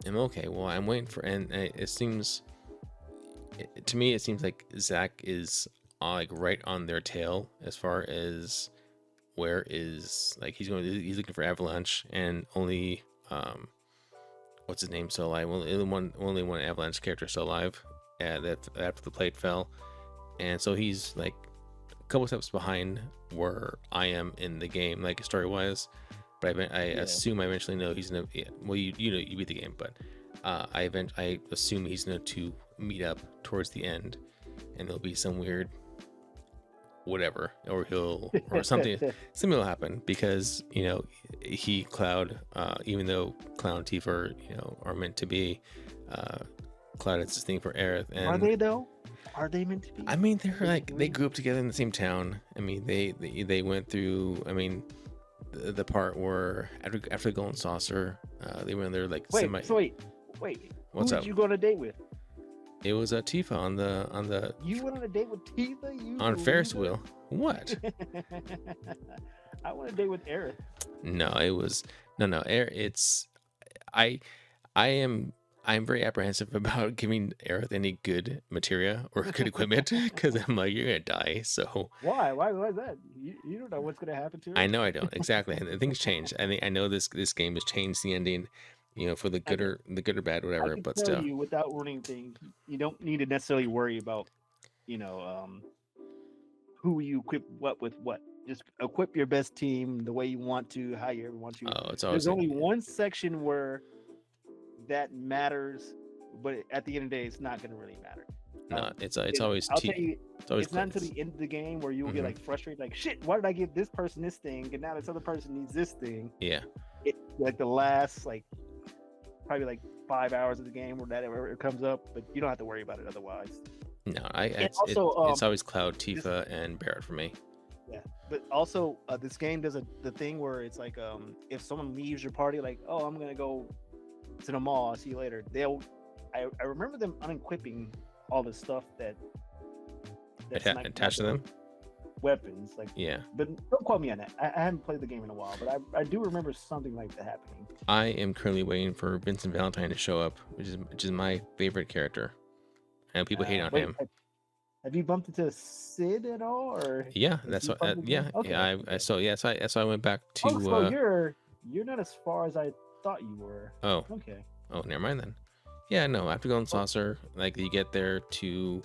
B: And okay, well I'm waiting for, and it seems to me it seems like Zack is like right on their tail as far as where is like he's looking for Avalanche, and only what's his name still alive, only one Avalanche character still alive after the plate fell. And so he's like a couple steps behind where I am in the game, like story wise. But I assume I eventually know he's gonna. Yeah, well, you beat the game, but I assume he's going to meet up towards the end, and there'll be some weird whatever, or something will happen because Cloud, even though Cloud and Tifa are meant to be. Cloud is this thing for Aerith, and
C: Are they though? Are they meant to be?
B: I mean, they're like they grew up together in the same town. I mean, they went through. I mean, the part where after the Golden Saucer, they went there like
C: wait.
B: What's
C: Who
B: up?
C: did you go on a date with?
B: It was a Tifa on the.
C: You went on a date with Tifa?
B: On Ferris wheel. What?
C: I went on a date with Aerith.
B: No, it was no. It's I'm very apprehensive about giving Aerith any good materia or good equipment because I'm like, you're gonna die. So
C: why is that? You don't know what's gonna happen to her.
B: I know I don't exactly, and things change. I know this game has changed the ending, for the good or bad, whatever.
C: I can
B: But
C: tell
B: still,
C: you without ruining things, you don't need to necessarily worry about, who you equip what with what. Just equip your best team the way you want to, how you ever want to.
B: oh, it's
C: There's
B: always
C: only one section where that matters but at the end of the day, it's not gonna really matter.
B: No, it's
C: Because
B: always
C: I'll tell you,
B: it's always
C: it's not
B: close.
C: until the end of the game where you'll get
B: Hmm.
C: like frustrated, like shit, why did I give this person this thing, and now this other person needs this thing.
B: Yeah.
C: It like the last like probably like 5 hours of the game where that ever it comes up, but you don't have to worry about it otherwise.
B: No,
C: And also,
B: it's always Cloud,
C: this
B: Tifa, and Barrett for me.
C: yeah, but also this game does the thing where it's like if someone leaves your party, like oh I'm gonna go to the mall, I'll see you later. I remember them unequipping all the stuff that's not
B: Attached to them.
C: weapons like.
B: Yeah.
C: But don't quote me on that. I haven't played the game in a while, but I do remember something like that happening.
B: I am currently waiting for Vincent Valentine to show up, which is my favorite character. I know people hate on
C: Wait,
B: him.
C: have you bumped into Sid at all, or
B: Yeah,
C: is
B: that's
C: he
B: what.
C: part of the game? Okay.
B: Yeah. I so yeah. That's why I went back to.
C: Oh, so you're not as far as I thought you were.
B: Oh,
C: Okay.
B: oh, never mind then. Yeah, no. After going saucer, like you get there to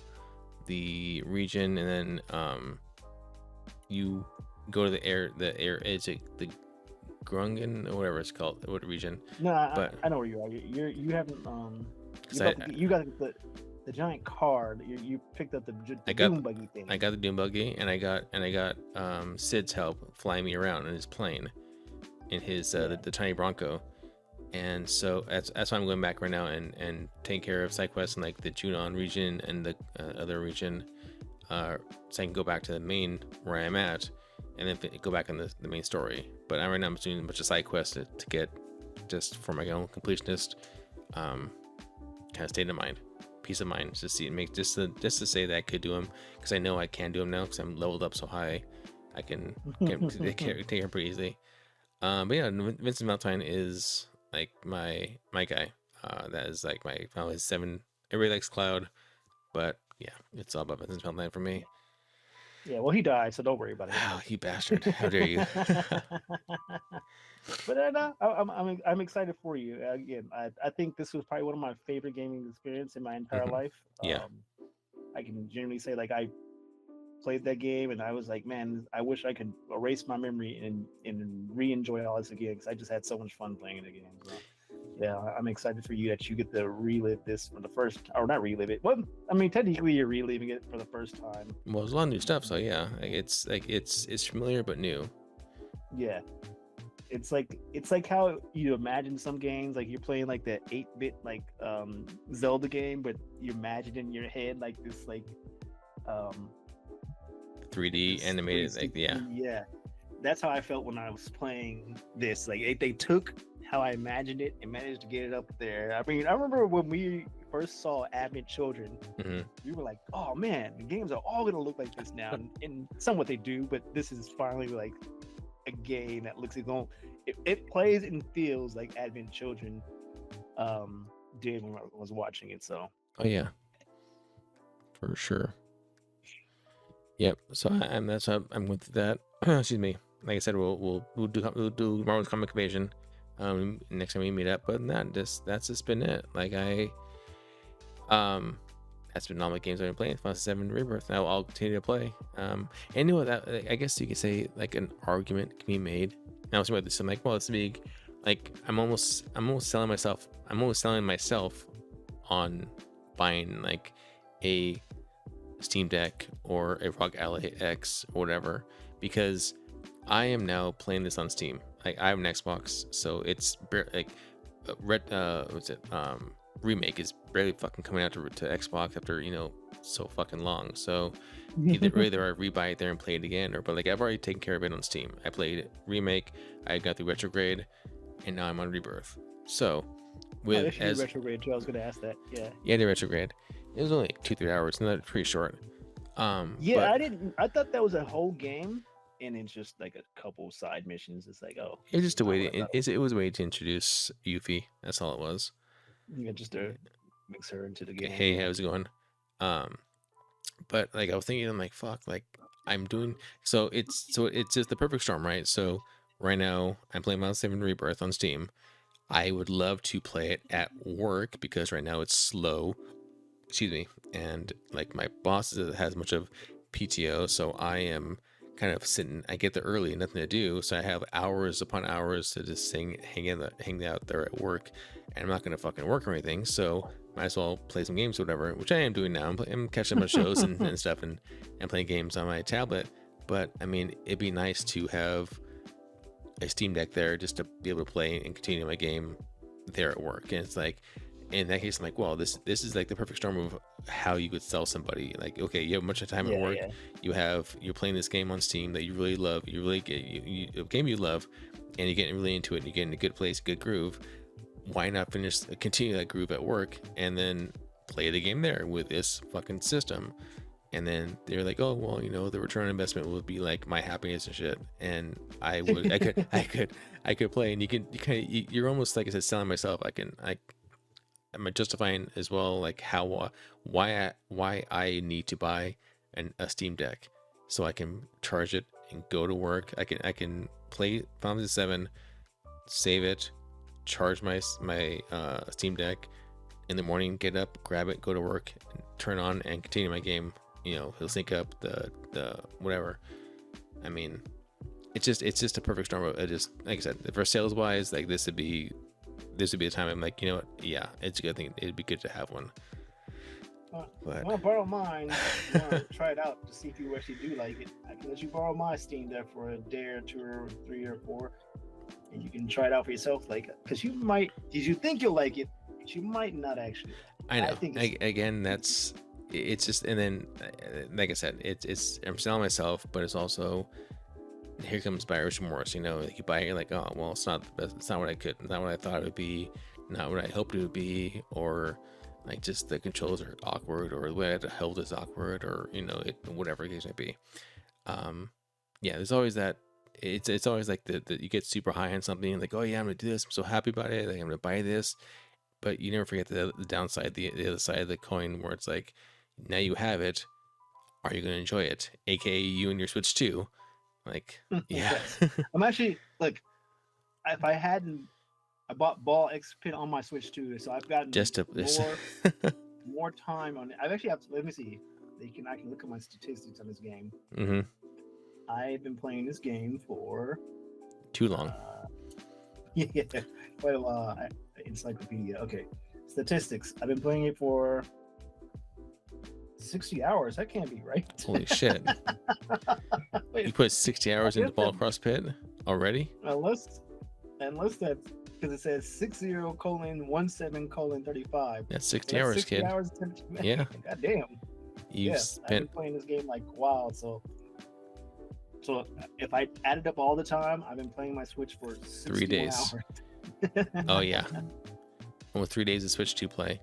B: the region, and then you go to the air. Is it the Grungen or whatever it's called? What region?
C: No,
B: But
C: I know where you are. You haven't you got the giant card. You picked up the
B: I got
C: Doom buggy thing.
B: I got the Doom buggy, and I got Sid's help flying me around in his plane, in his the tiny Bronco, and so that's why I'm going back right now and taking care of side quests in like the Junon region and the other region, so I can go back to the main where I'm at, and then go back in the main story. But right now I'm doing a bunch of side quests to get just for my own completionist kind of state of mind. Peace of mind to see make just to say that I could do them, because I know I can do them now because I'm leveled up so high. I can take care pretty easily. But yeah, Vincent Valentine is like my guy. That is like my his 7. Everybody likes Cloud, but yeah, it's all about Vincent Valentine for me.
C: Yeah, well, he died, so don't worry about it.
B: Oh, you bastard! How dare you?
C: But no, I'm excited for you. Again, I think this was probably one of my favorite gaming experience in my entire life.
B: Yeah.
C: I can genuinely say like I played that game and I was like, man, I wish I could erase my memory and re-enjoy all this again because I just had so much fun playing it again. So, yeah, I'm excited for you that you get to relive this for the first, or not relive it. Well, I mean, technically you're reliving it for the first time.
B: Well, there's a lot of new stuff, so yeah, it's familiar but new.
C: Yeah. It's like how you imagine some games, like you're playing like the 8-bit like Zelda game, but you imagine in your head like this like
B: 3D animated, like
C: yeah. That's how I felt when I was playing this. Like they took how I imagined it and managed to get it up there. I mean, I remember when we first saw Advent Children, we were like, "Oh man, the games are all gonna look like this now." And somewhat they do, but this is finally like a game that looks it plays and feels like Advent Children did when I was watching it. So
B: oh yeah, for sure. Yep. So that's how I'm going through that. Excuse me. Like I said, we'll do Marvel's Comic Invasion next time we meet up. But that's just been it. Like that's been all my games I've been playing. Final Fantasy 7 Rebirth. Now I'll continue to play. And you know what? That I guess you could say like an argument can be made. Now I was about this. I'm like, well, it's big. Like I'm almost selling myself. I'm almost selling myself on buying like a Steam Deck or a ROG Ally X or whatever, because I am now playing this on Steam. Like I have an Xbox, so it's like remake is barely fucking coming out to Xbox after so fucking long. So either I rebuy it there and play it again, but like I've already taken care of it on Steam. I played remake, I got the retrograde, and now I'm on Rebirth. So with
C: retrograde too, I was gonna ask that.
B: Yeah, the retrograde. It was only like 2-3 hours, not pretty short.
C: Yeah, I thought that was a whole game, and it's just like a couple side missions. It's like, oh,
B: it's just a way it was a way to introduce Yuffie. That's all it was.
C: Yeah, just to mix her into the game.
B: Hey, how's it going? But like I was thinking, I'm like, fuck, like I'm doing so it's just the perfect storm, right? So right now I'm playing Final 7 Rebirth on Steam. I would love to play it at work because right now it's slow. Excuse me. And like my boss has much of PTO, so I am kind of sitting. I get there early, nothing to do, so I have hours upon hours to just hang out there at work, and I'm not gonna fucking work or anything. So might as well play some games or whatever, which I am doing now. I'm catching up on shows and stuff, and playing games on my tablet. But I mean, it'd be nice to have a Steam Deck there just to be able to play and continue my game there at work. And it's like, in that case, I'm like, well, this is like the perfect storm of how you could sell somebody. Like, okay, you have much time at work, you're playing this game on Steam that you really love, you really get a game you love, and you're getting really into it, and you're getting a good place, good groove. Why not continue that groove at work and then play the game there with this fucking system? And then they're like, oh, well, the return on investment would be like my happiness and shit. And I could play, and you're almost, like I said, selling myself. I'm justifying as well, like why I need to buy a Steam Deck so I can charge it and go to work. I can play Final Fantasy 7, save it, charge my Steam Deck in the morning, get up, grab it, go to work, and turn on and continue my game. He'll sync up the whatever. I mean, it's just a perfect storm. It just, like I said, for sales wise, like this would be the time I'm like, you know what? Yeah, it's a good thing. It'd be good to have one.
C: But I want to borrow mine. I want to try it out to see if you actually do like it. I can let you borrow my Steam Deck for a day or 2 or 3 or 4, and you can try it out for yourself. Like, because you think you'll like it, but you might not actually.
B: I know. It's just, and then, like I said, it's I'm selling myself, but it's also, here comes buyer's remorse. You buy it, you're like, oh, well, it's not the best, it's not what I thought it would be, not what I hoped it would be, or like just the controls are awkward, or the way I had to hold is awkward, or whatever the case may be. Yeah, there's always that. It's always like the you get super high on something, like, oh yeah, I'm gonna do this, I'm so happy about it, like, I'm gonna buy this, but you never forget the downside, the other side of the coin, where it's like, now you have it, are you going to enjoy it? AKA you and your Switch 2. Like, yeah.
C: I'm actually, like, if I hadn't, I bought Ball X Pin on my Switch 2, so I've gotten more time on it. I've actually let me see. I can look at my statistics on this game.
B: Mm-hmm.
C: I've been playing this game for
B: too long.
C: Yeah, quite a while. Encyclopedia. Okay, statistics. I've been playing it for 60 hours. That can't be right.
B: Holy shit. You put 60 hours into Ball Cross Pit already?
C: Unless that's because it says 60:17:35.
B: That's 60 hours, 60 kid.
C: Hours,
B: yeah.
C: God damn.
B: I've
C: been playing this game like wow. So if I added up all the time, I've been playing my Switch for
B: 3 days.
C: Hours.
B: Oh yeah. Almost 3 days of Switch 2 play.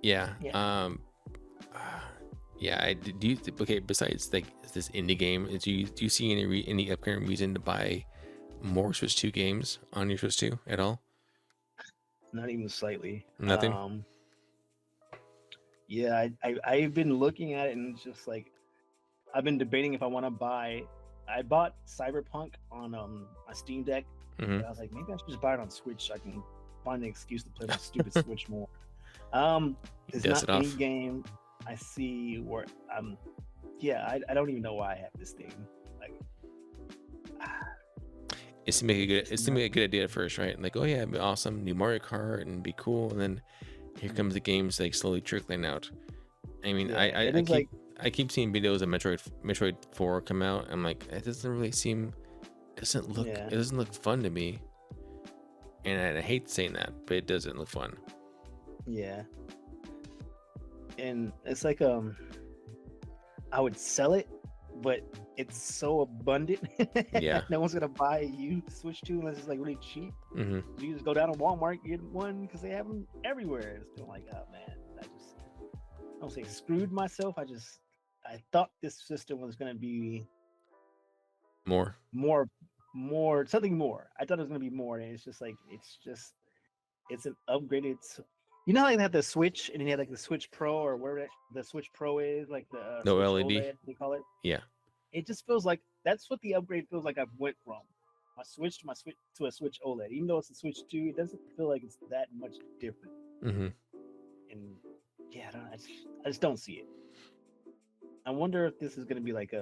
B: Yeah. Yeah, okay, besides like this indie game, do you see any upcoming reason to buy more Switch 2 games on your Switch 2 at all?
C: Not even slightly.
B: Nothing?
C: Yeah, I've been looking at it, and it's just like, I've been debating if I want to buy. I bought Cyberpunk on my Steam Deck.
B: Mm-hmm.
C: But I was like, maybe I should just buy it on Switch so I can find an excuse to play my stupid Switch more. It's not any game I see where I don't even know why I have this thing. Like,
B: it's to make a good idea at first, right? Like, oh yeah, it'd be awesome, new Mario Kart, and be cool, and then here comes the games like slowly trickling out. I mean, I keep seeing videos of Metroid 4 come out. I'm like, it doesn't look fun to me, and I hate saying that, but it doesn't look fun.
C: Yeah. And it's like I would sell it, but it's so abundant.
B: Yeah.
C: No one's gonna buy a used Switch 2 unless it's like really cheap.
B: Mm-hmm.
C: You just go down to Walmart, get one because they have them everywhere. It's been like, oh man, I don't say screwed myself. I thought this system was gonna be
B: more
C: something more. I thought it was gonna be more, and it's an upgraded. You know how they have the Switch, and then you have like the Switch Pro, or whatever the Switch Pro is, like the
B: no
C: Switch
B: LED
C: OLED, they call it.
B: Yeah.
C: It just feels like that's what the upgrade feels like. I went from my Switch to a Switch OLED, even though it's a Switch 2. It doesn't feel like it's that much different.
B: Mm-hmm.
C: And yeah, I just don't see it. I wonder if this is going to be like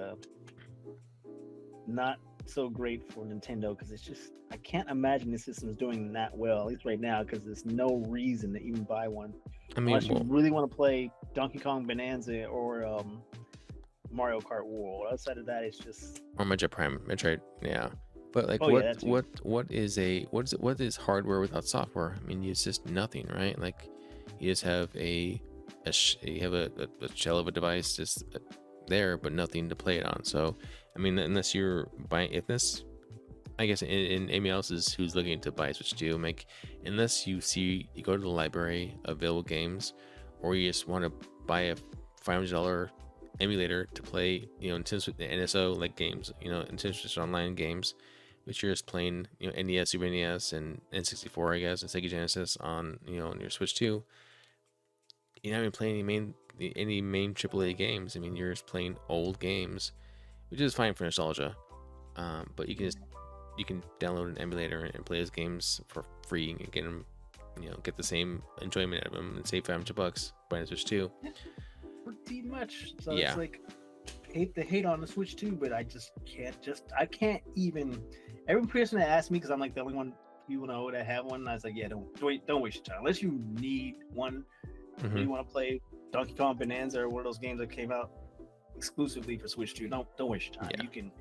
C: not so great for Nintendo because it's just I can't imagine the system is doing that well, at least right now, because there's no reason to even buy one
B: I mean,
C: unless you
B: well,
C: really want to play Donkey Kong Bonanza or Mario Kart World. Outside of that, it's just
B: or Metroid Prime, Metroid, yeah. But like,
C: oh yeah, that too.
B: what is hardware without software? I mean, it's just nothing, right? Like, you just have you have a shell of a device just there, but nothing to play it on. So, I mean, unless you're buying, if this, I guess, in anybody else is who's looking to buy a Switch 2, like, unless you go to the library of available games, or you just want to buy a $500 emulator to play, Nintendo NSO like games, Nintendo Switch Online games, which you're just playing, NES, Super NES, and N64, I guess, and Sega Genesis on, on your Switch 2. You're not even playing any main AAA games. I mean, you're just playing old games, which is fine for nostalgia. But you can download an emulator and play those games for free and get them, get the same enjoyment out of them and save $500 buying a Switch 2.
C: Pretty much. So
B: Yeah.
C: it's like hate the hate on the Switch too, but I can't even. Every person that asks me, because I'm like the only one you know that have one, I was like, yeah, don't waste your time unless you need one.
B: Mm-hmm.
C: Really want to play Donkey Kong Bonanza or one of those games that came out exclusively for Switch 2. Don't waste your time.
B: Yeah.
C: You can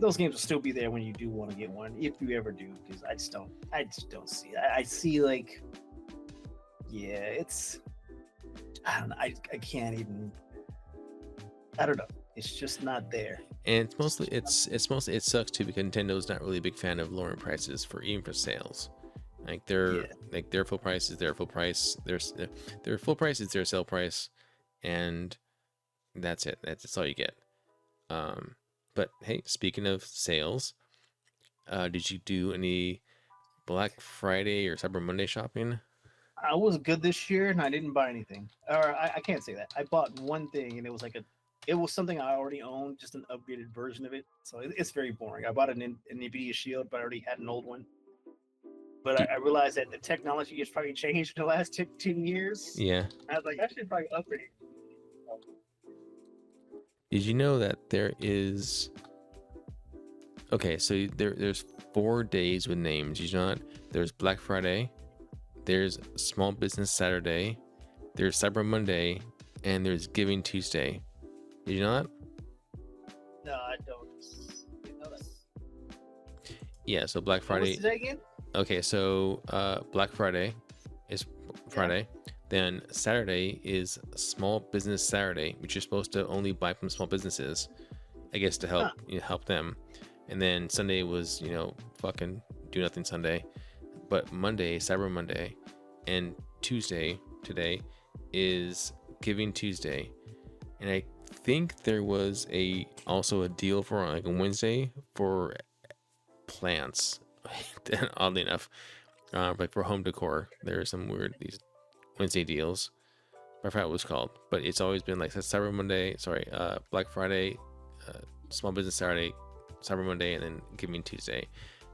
C: those games will still be there when you do want to get one, if you ever do, because I just don't see it. I see like yeah, it's I don't know, I can't even I don't know. It's just not there.
B: And it's mostly it sucks too because Nintendo's not really a big fan of lowering prices for even for sales. Like their full price is their full price. Their full price is their sale price, and that's it. That's all you get. But hey, speaking of sales, did you do any Black Friday or Cyber Monday shopping?
C: I was good this year and I didn't buy anything. Or I can't say that. I bought one thing and it was something I already owned, just an upgraded version of it. So it's very boring. I bought an NVIDIA Shield, but I already had an old one. But
B: Do-
C: I realized that the technology has probably changed in the last 10 years.
B: yeah.
C: I was like, I should probably upgrade it.
B: Did you know that there is? Okay, so there's 4 days with names. You know, there's Black Friday, there's Small Business Saturday, there's Cyber Monday, and there's Giving Tuesday. Did you know that?
C: No, I don't. No,
B: Yeah, so Black
C: what's
B: Friday.
C: today again?
B: Okay, so Black Friday is Friday. Then Saturday is Small Business Saturday, which you're supposed to only buy from small businesses, I guess, to help help them. And then Sunday was fucking do nothing Sunday. But Monday, Cyber Monday, and Tuesday today is Giving Tuesday. And I think there was also a deal for like a Wednesday for plants. Oddly enough, like for home decor, there are some these Wednesday deals. I forgot what it was called, but it's always been like Cyber Monday. Sorry, Black Friday, Small Business Saturday, Cyber Monday, and then Giving Tuesday.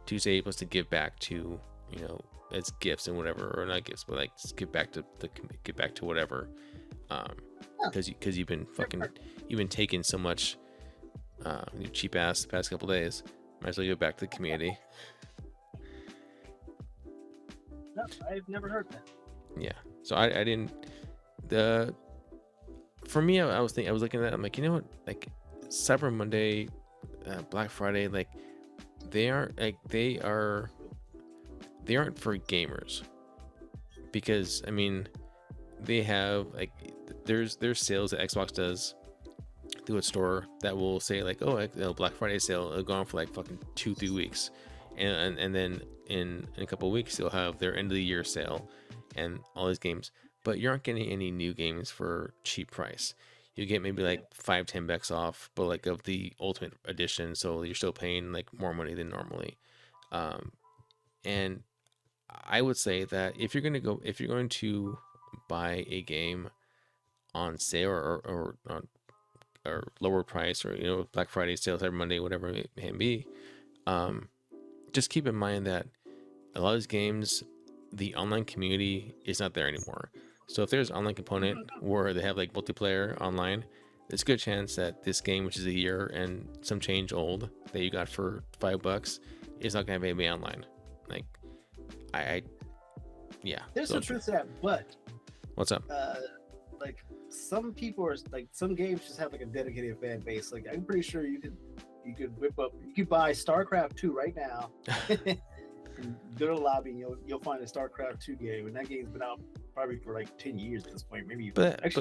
B: Tuesday you're supposed to give back to as gifts and whatever, or not gifts, but like just give back to whatever. Because you've been taking so much cheap ass the past couple days. Might as well give back to the community.
C: No, I've never heard that.
B: Yeah. So I didn't. For me, I was looking at that. I'm like, you know what? Like Cyber Monday, Black Friday, like they aren't for gamers, because I mean they have like there's sales that Xbox does through its store that will say like, oh, Black Friday sale, it'll go on for like fucking 2-3 weeks, and then in a couple of weeks they'll have their end of the year sale and all these games, but you aren't getting any new games for cheap price. You get maybe like $5-10 off, but like of the ultimate edition, so you're still paying like more money than normally. And I would say that if you're going to buy a game on sale or lower price, or Black Friday sale, Cyber Monday, whatever it may be, just keep in mind that a lot of these games, the online community is not there anymore. So if there's an online component where they have like multiplayer online, there's a good chance that this game, which is a year and some change old that you got for $5, is not gonna have anybody online. Like, I yeah.
C: There's
B: So
C: some truth to that, but
B: what's up?
C: like some people are like some games just have like a dedicated fan base. Like I'm pretty sure you could whip up, you could buy StarCraft 2 right now. And go to the lobby and you'll find a StarCraft 2 game, and that game's been out probably for like 10 years at this point, maybe.
B: But that's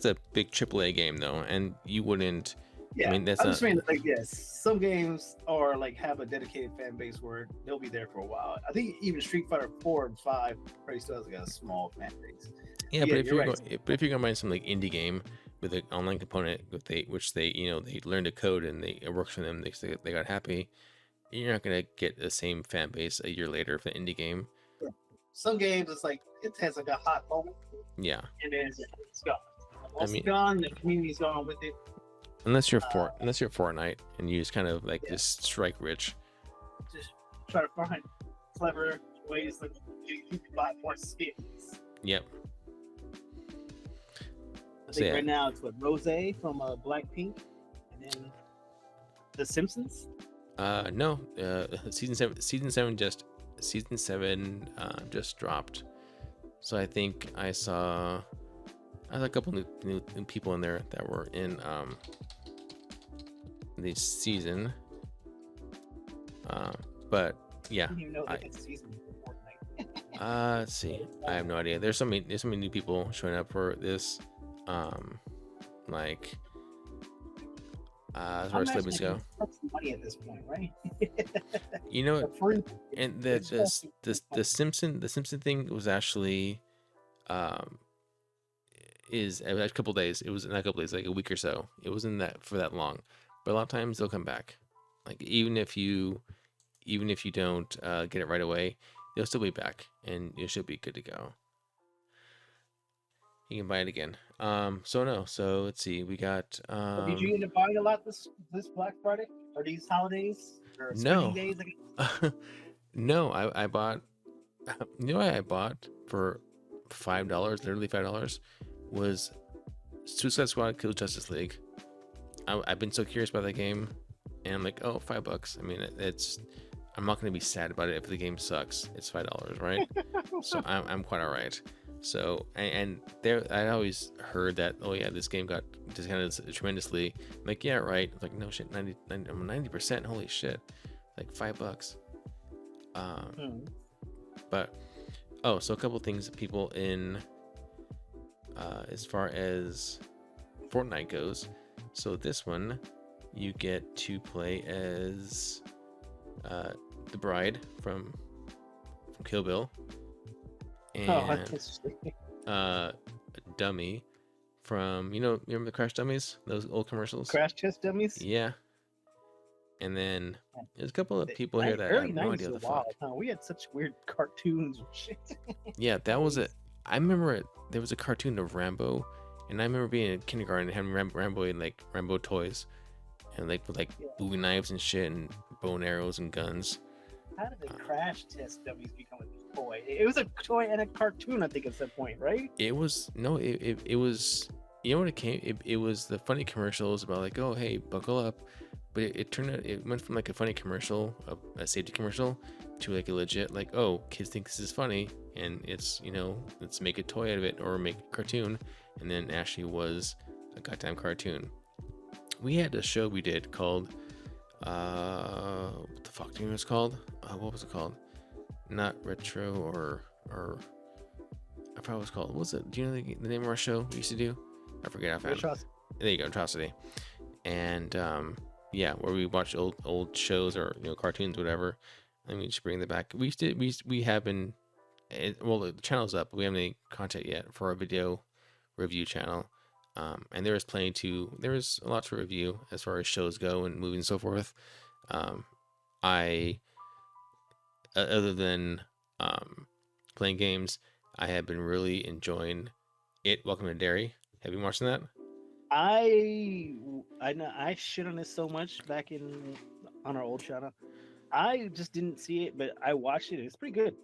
B: a big AAA game though, and you wouldn't.
C: Yeah,
B: I mean, that's
C: I'm
B: not.
C: just saying that, like, yes, some games are like have a dedicated fan base where they'll be there for a while. I think even Street Fighter 4 and 5 probably still has like a small fan base.
B: Yeah, but if you're
C: right.
B: but if you're gonna buy some like indie game with an online component, which they they learned to code and it works for them, they got happy. You're not gonna get the same fan base a year later for the indie game.
C: Some games, it's like it has like a hot moment.
B: Yeah.
C: And then it's gone. Once it's gone, the community's gone with it.
B: Unless you're Fortnite and you just kind of like just strike rich.
C: Just try to find clever ways that you can buy more skins.
B: Yep.
C: I think right now it's what Rose from Blackpink, and then The Simpsons.
B: No. Season 7 just dropped. So I think I saw a couple new people in there that were in this season. But yeah.
C: I didn't even know that it's season for Fortnite.
B: Let's see. I have no idea. There's so many new people showing up for this. Like as far as celebrities go.
C: Money at this point, right?
B: You know, and the Simpson thing was actually is a couple days. It was not a couple days, like a week or so. It wasn't that for that long, but a lot of times they'll come back. Like even if you don't get it right away, they'll still be back, and you should be good to go. You can buy it again. So let's see. We got.
C: Did you end up buying a lot this Black Friday or these holidays or spending days?
B: No, I bought. You know what I bought for $5, literally $5, was Suicide Squad Kill Justice League. I've been so curious about that game, and I'm like, oh, $5. I mean, I'm not going to be sad about it if the game sucks. It's $5, right? So I'm quite all right. So and there, I always heard that, oh yeah, this game got discounted tremendously. I'm like, yeah, right. I'm like, no shit, 90%. Holy shit, like $5. But so a couple things, people in as far as Fortnite goes. So this one, you get to play as the bride from Kill Bill, and Dummy from remember the Crash Dummies, those old commercials?
C: Crash Test Dummies.
B: Yeah. And then there's a couple of people here that I have no idea what the fuck.
C: We had such weird cartoons and shit.
B: Yeah, that was it. I remember there was a cartoon of Rambo, and I remember being in kindergarten and having Rambo and like Rambo toys, and like with Bowie knives and shit and bow and arrows and guns.
C: How did the Crash Test Dummies become a toy? It was a toy and a cartoon, I think, at some point, right?
B: It was it was, you know what it came. It was the funny commercials about like, oh hey, buckle up. But it turned out, it went from like a funny commercial, a safety commercial, to like a legit, like, oh, kids think this is funny, and it's, let's make a toy out of it or make a cartoon. And then Ashley was a goddamn cartoon. We had a show we did called, what the fuck do you know what it's called? What was it called? Not Retro or I forgot what it was called. What was it? Do you know the name of our show we used to do? I forget. There you go, Atrocity. And yeah, where we watch old shows or cartoons, whatever. I mean, just bring them back. We have been, well, the channel's up, but we haven't any content yet for our video review channel. And there was a lot to review as far as shows go and movies and so forth. I other than playing games, I have been really enjoying Welcome to Derry. Have you been watching that?
C: I know I shit on this so much back on our old channel. I just didn't see it, but I watched it. It's pretty good.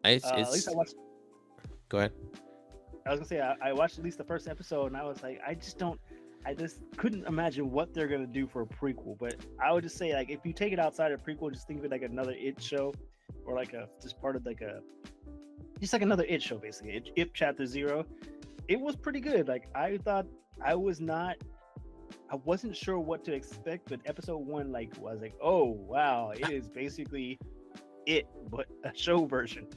B: At
C: least I watched.
B: Go ahead.
C: I was gonna say I watched at least the first episode, and I was like, I just couldn't imagine what they're gonna do for a prequel. But I would just say, like, if you take it outside of prequel, just think of it like another It show, or like a just part of like a just like another It show, basically. It Chapter Zero. It was pretty good. Like I thought, I was not, I wasn't sure what to expect, but episode one, like, was like, oh wow, it is basically it, but a show version.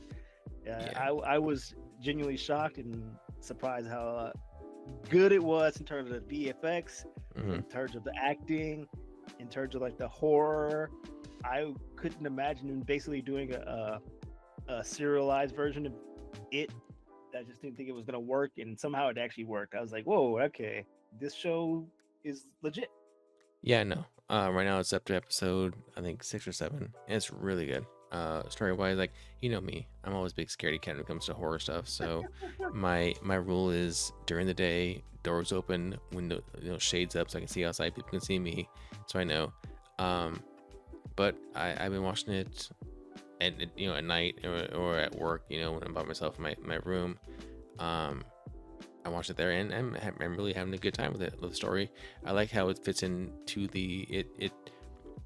B: Yeah.
C: I was genuinely shocked and surprised how good it was in terms of the VFX,
B: Hmm.
C: in terms of the acting, in terms of like the horror. I couldn't imagine basically doing a serialized version of it. I just didn't think it was gonna work, and somehow it actually worked. I was like, whoa, okay, this show is legit.
B: Yeah, no. Right now it's up to episode I think 6 or 7, and it's really good. Story wise, like you know me, I'm always a big scaredy cat when it comes to horror stuff. So my rule is during the day, doors open, window shades up so I can see outside. People can see me, so I know. Um, but I've been watching it at night or at work. When I'm by myself in my room. Um, I watched it there, and I'm really having a good time with it. The story, I like how it fits into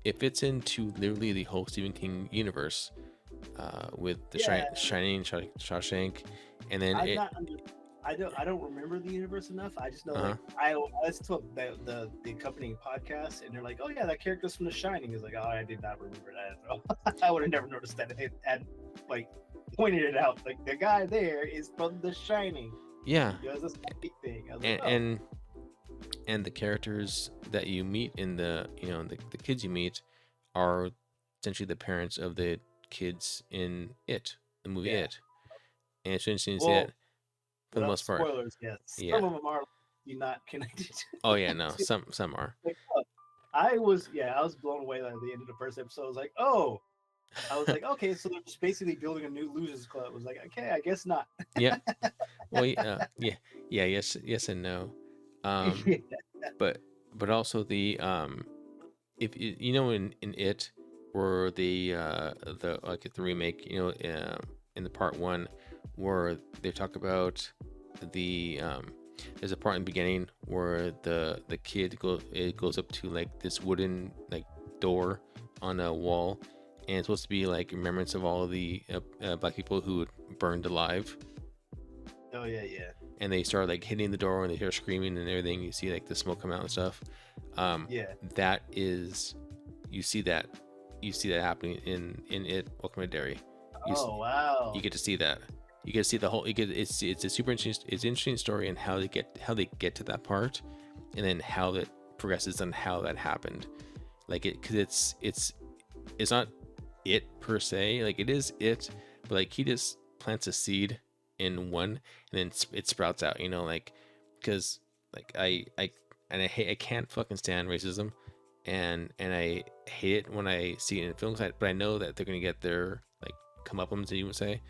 B: it fits into literally the whole Stephen King universe, with the
C: Yeah,
B: Shining, Shawshank, and then
C: I'm
B: it.
C: not. I don't remember the universe enough. I just know
B: Uh huh.
C: like I listened to the accompanying podcast, and they're like, oh yeah, that character's from The Shining. Is like, oh, I did not remember that at all. I would have never noticed that. It had like pointed it out. Like the guy there is from The Shining.
B: Yeah,
C: He does this big thing. I was like,
B: and,
C: oh
B: and the characters that you meet in the kids you meet are essentially the parents of the kids in the movie
C: yeah.
B: and it's interesting to see
C: Well,
B: that for the
C: without
B: most part.
C: spoilers, yes,
B: Yeah.
C: some of them are not connected.
B: Oh yeah, no,
C: to,
B: some are.
C: like, I was blown away at the end of the first episode. I was like, oh, I was like, okay, so they're just basically building a new losers club. I was like, okay, I guess not.
B: Yep. Well, yeah, yes and no. Um,
C: Yeah.
B: but also if in it, where the like the remake, in the part one, where they talk about the there's a part in the beginning where the kid goes up to like this wooden like door on a wall, and it's supposed to be like remembrance of all of the black people who burned alive,
C: Oh yeah, yeah,
B: and they start like hitting the door and they hear screaming and everything. You see like the smoke come out and stuff.
C: yeah.
B: That is, you see that happening in it. Welcome to Derry.
C: Oh wow.
B: You get to see that. You get to see the whole. It's a super interesting. It's an interesting story and how they get to that part, and then how that progresses and how that happened. Like because it's not it per se. Like it is it, but like he just plants a seed in one, and then it sprouts out. Like because like I can't fucking stand racism, and I hate it when I see it in films. But I know that they're gonna get their like comeuppance, you would say.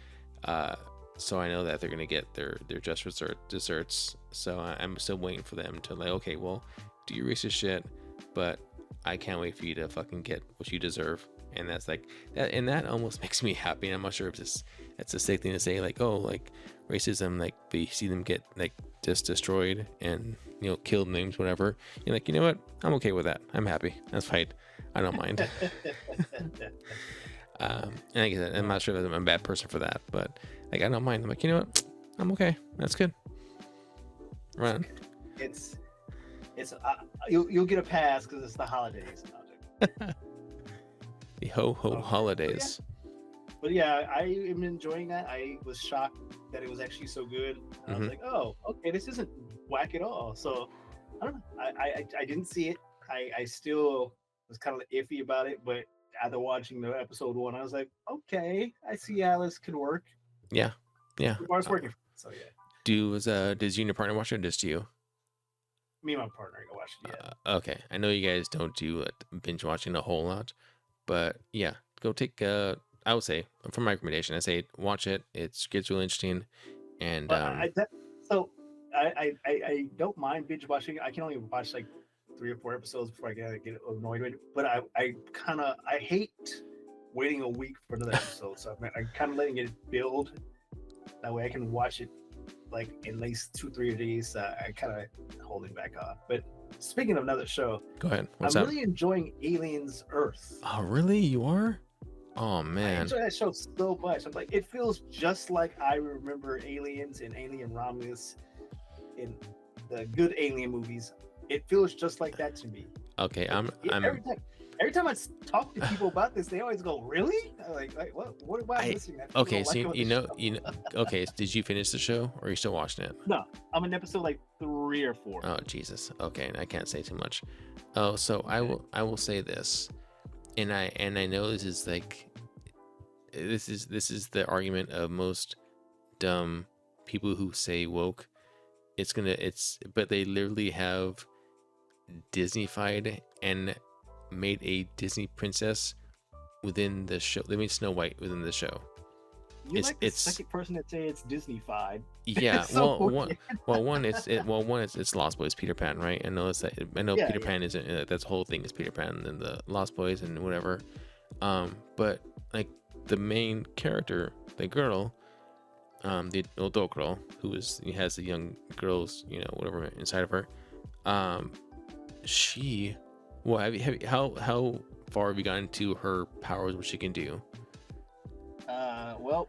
B: So I know that they're gonna get their just desserts. So I'm still waiting for them to like, okay, well, do your racist shit, but I can't wait for you to fucking get what you deserve. And that's like that, and that almost makes me happy. I'm not sure if that's a sick thing to say, like, oh, like racism, like, but you see them get like just destroyed and killed, names, whatever. You're like, you know what? I'm okay with that. I'm happy. That's fine. I don't mind. And I guess I'm not sure that I'm a bad person for that, but like I don't mind. I'm like, you know what? I'm okay. That's good. Run.
C: it's you'll get a pass because it's the holidays.
B: The ho holidays.
C: But yeah, I am enjoying that. I was shocked that it was actually so good. I was like, oh, okay, this isn't whack at all. So I don't know. I didn't see it. I still was kind of iffy about it, but after watching the episode one, I was like, okay, I see how this could work.
B: Yeah.
C: It's working. So yeah,
B: Does you and your partner watch it, or just you?
C: me and my partner go watch it. Yeah.
B: Okay, I know you guys don't do binge watching a whole lot, but yeah, go take. I would say, from my recommendation, I say watch it. It gets really interesting, and
C: But I don't mind binge watching. I can only watch like 3 or 4 episodes before I get annoyed with it. But I hate waiting a week for another episode. So I'm kind of letting it build. That way I can watch it like in at least 2-3 of these. I kind of holding back on. But speaking of another show,
B: Go ahead. What's
C: I'm
B: up?
C: really enjoying Aliens Earth.
B: Oh, really? You are? Oh,
C: I
B: man.
C: enjoy that show so much. I'm like, it feels just like I remember Aliens and Alien Romulus in the good Alien movies. It feels just like that to me.
B: Okay,
C: Every time I talk to people about this, they always go, "Really?" I'm like what am I missing? That people
B: okay,
C: don't
B: so
C: like about
B: you
C: the
B: know,
C: show?
B: okay, did you finish the show or are you still watching it?
C: No, I'm in episode like 3 or 4.
B: Oh, Jesus. Okay, I can't say too much. Oh, so I will say this, and I know this is like, this is the argument of most dumb people who say woke. But they literally have Disneyfied and made a Disney princess within the show. They made Snow White within the show.
C: You're like the second person that say it's Disney-fied.
B: Yeah.
C: It's so
B: one it's Lost Boys Peter Pan, right? I know
C: Yeah,
B: Peter Pan isn't, that's the whole thing is Peter Pan and the Lost Boys and whatever. But like the main character, the girl, the adult girl has the young girls, whatever inside of her. She, well, how far have you gotten to her powers, what she can do?
C: Well,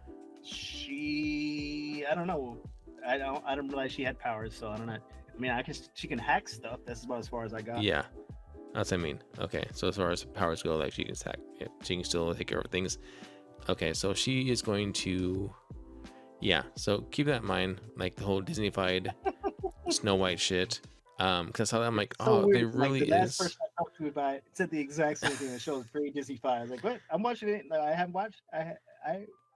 C: I don't know. I don't realize she had powers, so I don't know. I mean, she can hack stuff. That's about as far as I got.
B: Yeah, that's what I mean. Okay, so as far as powers go, like she can hack, yeah, she can still take care of things. Okay, so she is going to, yeah. So keep that in mind, like the whole Disneyfied Snow White shit. Because I'm like,
C: So
B: oh,
C: weird.
B: they really
C: like the last
B: is.
C: person I talked to about it said the exact same thing. The show is pretty Disney-fied. I was like, what? I'm watching it. No, I haven't watched. I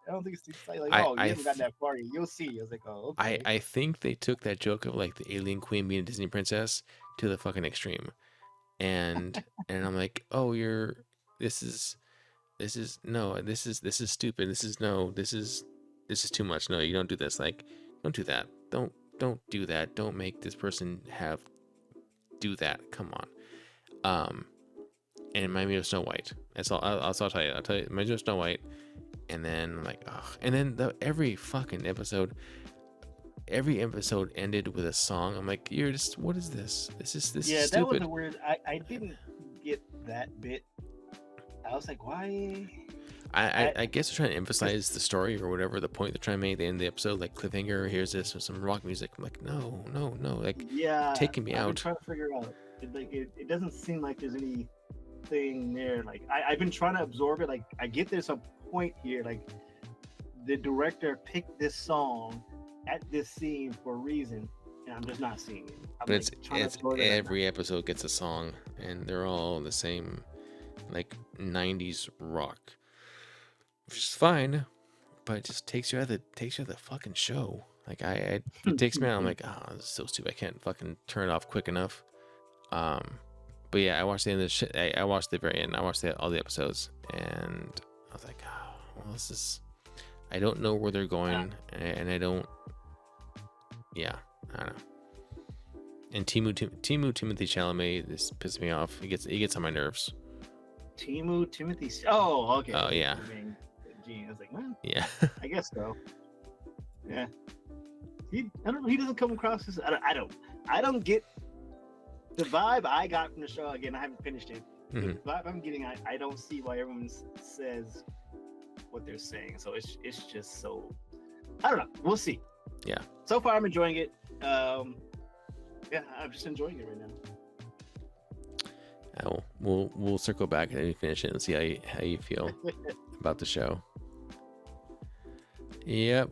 C: don't think it's Disney. Like, oh, you haven't gotten that far. You'll see. I was like, oh, okay.
B: I think they took that joke of like the alien queen being a Disney princess to the fucking extreme, and I'm like, oh, this is stupid. This is too much. No, you don't do this. Like, don't do that. Don't do that. Don't make this person do that. Come on. And it reminded me of Snow White. That's all. I'll tell you. It reminds me of Snow White. And then I'm like, ugh. And then every episode ended with a song. I'm like, what is this? This is stupid.
C: Yeah, that was a weird. I didn't get that bit. I was like, why?
B: I guess they're trying to emphasize the story or whatever the point they're trying to make. The end of the episode, like cliffhanger. Here's this with some rock music. I'm like, no. Like,
C: yeah,
B: taking me
C: I've
B: out.
C: been trying to figure out. It doesn't seem like there's anything there. Like I've been trying to absorb it. Like I get there's a point here. Like the director picked this song at this scene for a reason, and I'm just not seeing it.
B: But it's every episode gets a song, and they're all the same, like 90s rock, which is fine, but it just takes you out of the fucking show. Like it takes me out. I'm like, oh, this is so stupid. I can't fucking turn it off quick enough. But yeah, I watched the end of the shit. I watched the very end. I watched all the episodes, and I was like, oh, well, this is. I don't know where they're going, and I don't. Yeah, I don't know. And Timothy Chalamet, this pisses me off. He gets on my nerves.
C: Timothy. Oh, okay.
B: Oh yeah.
C: Gene. I was like, well,
B: yeah.
C: I guess so. Yeah. I don't know. He doesn't come across as. I don't get the vibe I got from the show. Again, I haven't finished it.
B: Mm-hmm.
C: The vibe I'm getting, I don't see why everyone says what they're saying. So it's just so. I don't know. We'll see.
B: Yeah.
C: So far, I'm enjoying it. Yeah, I'm just enjoying it right now.
B: We'll circle back and finish it and see how you feel about the show. Yep.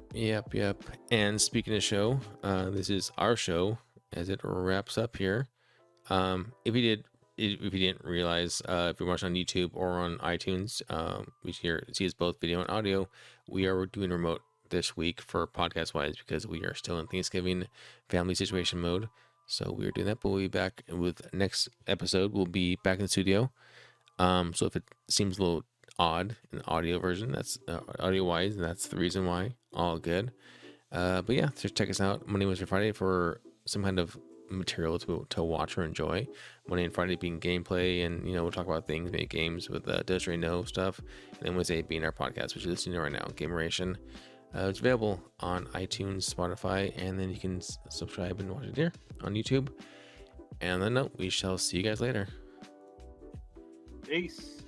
B: And speaking of show, this is our show as it wraps up here. If you didn't realize, if you're watching on YouTube or on iTunes, we see us both video and audio. We are doing remote this week for podcast wise because we are still in Thanksgiving family situation mode. So we're doing that, but we'll be back with next episode. We'll be back in the studio. So if it seems a little odd in the audio version, that's audio wise, and that's the reason why. All good. But yeah, just check us out Monday, Wednesday, Friday for some kind of material to watch or enjoy. Monday and Friday being gameplay, and we'll talk about things, make games with Does Ray Know stuff. And then Wednesday being our podcast, which you're listening to right now, Gameoration. It's available on iTunes, Spotify, and then you can subscribe and watch it here on YouTube. And on that note, we shall see you guys later.
C: Peace.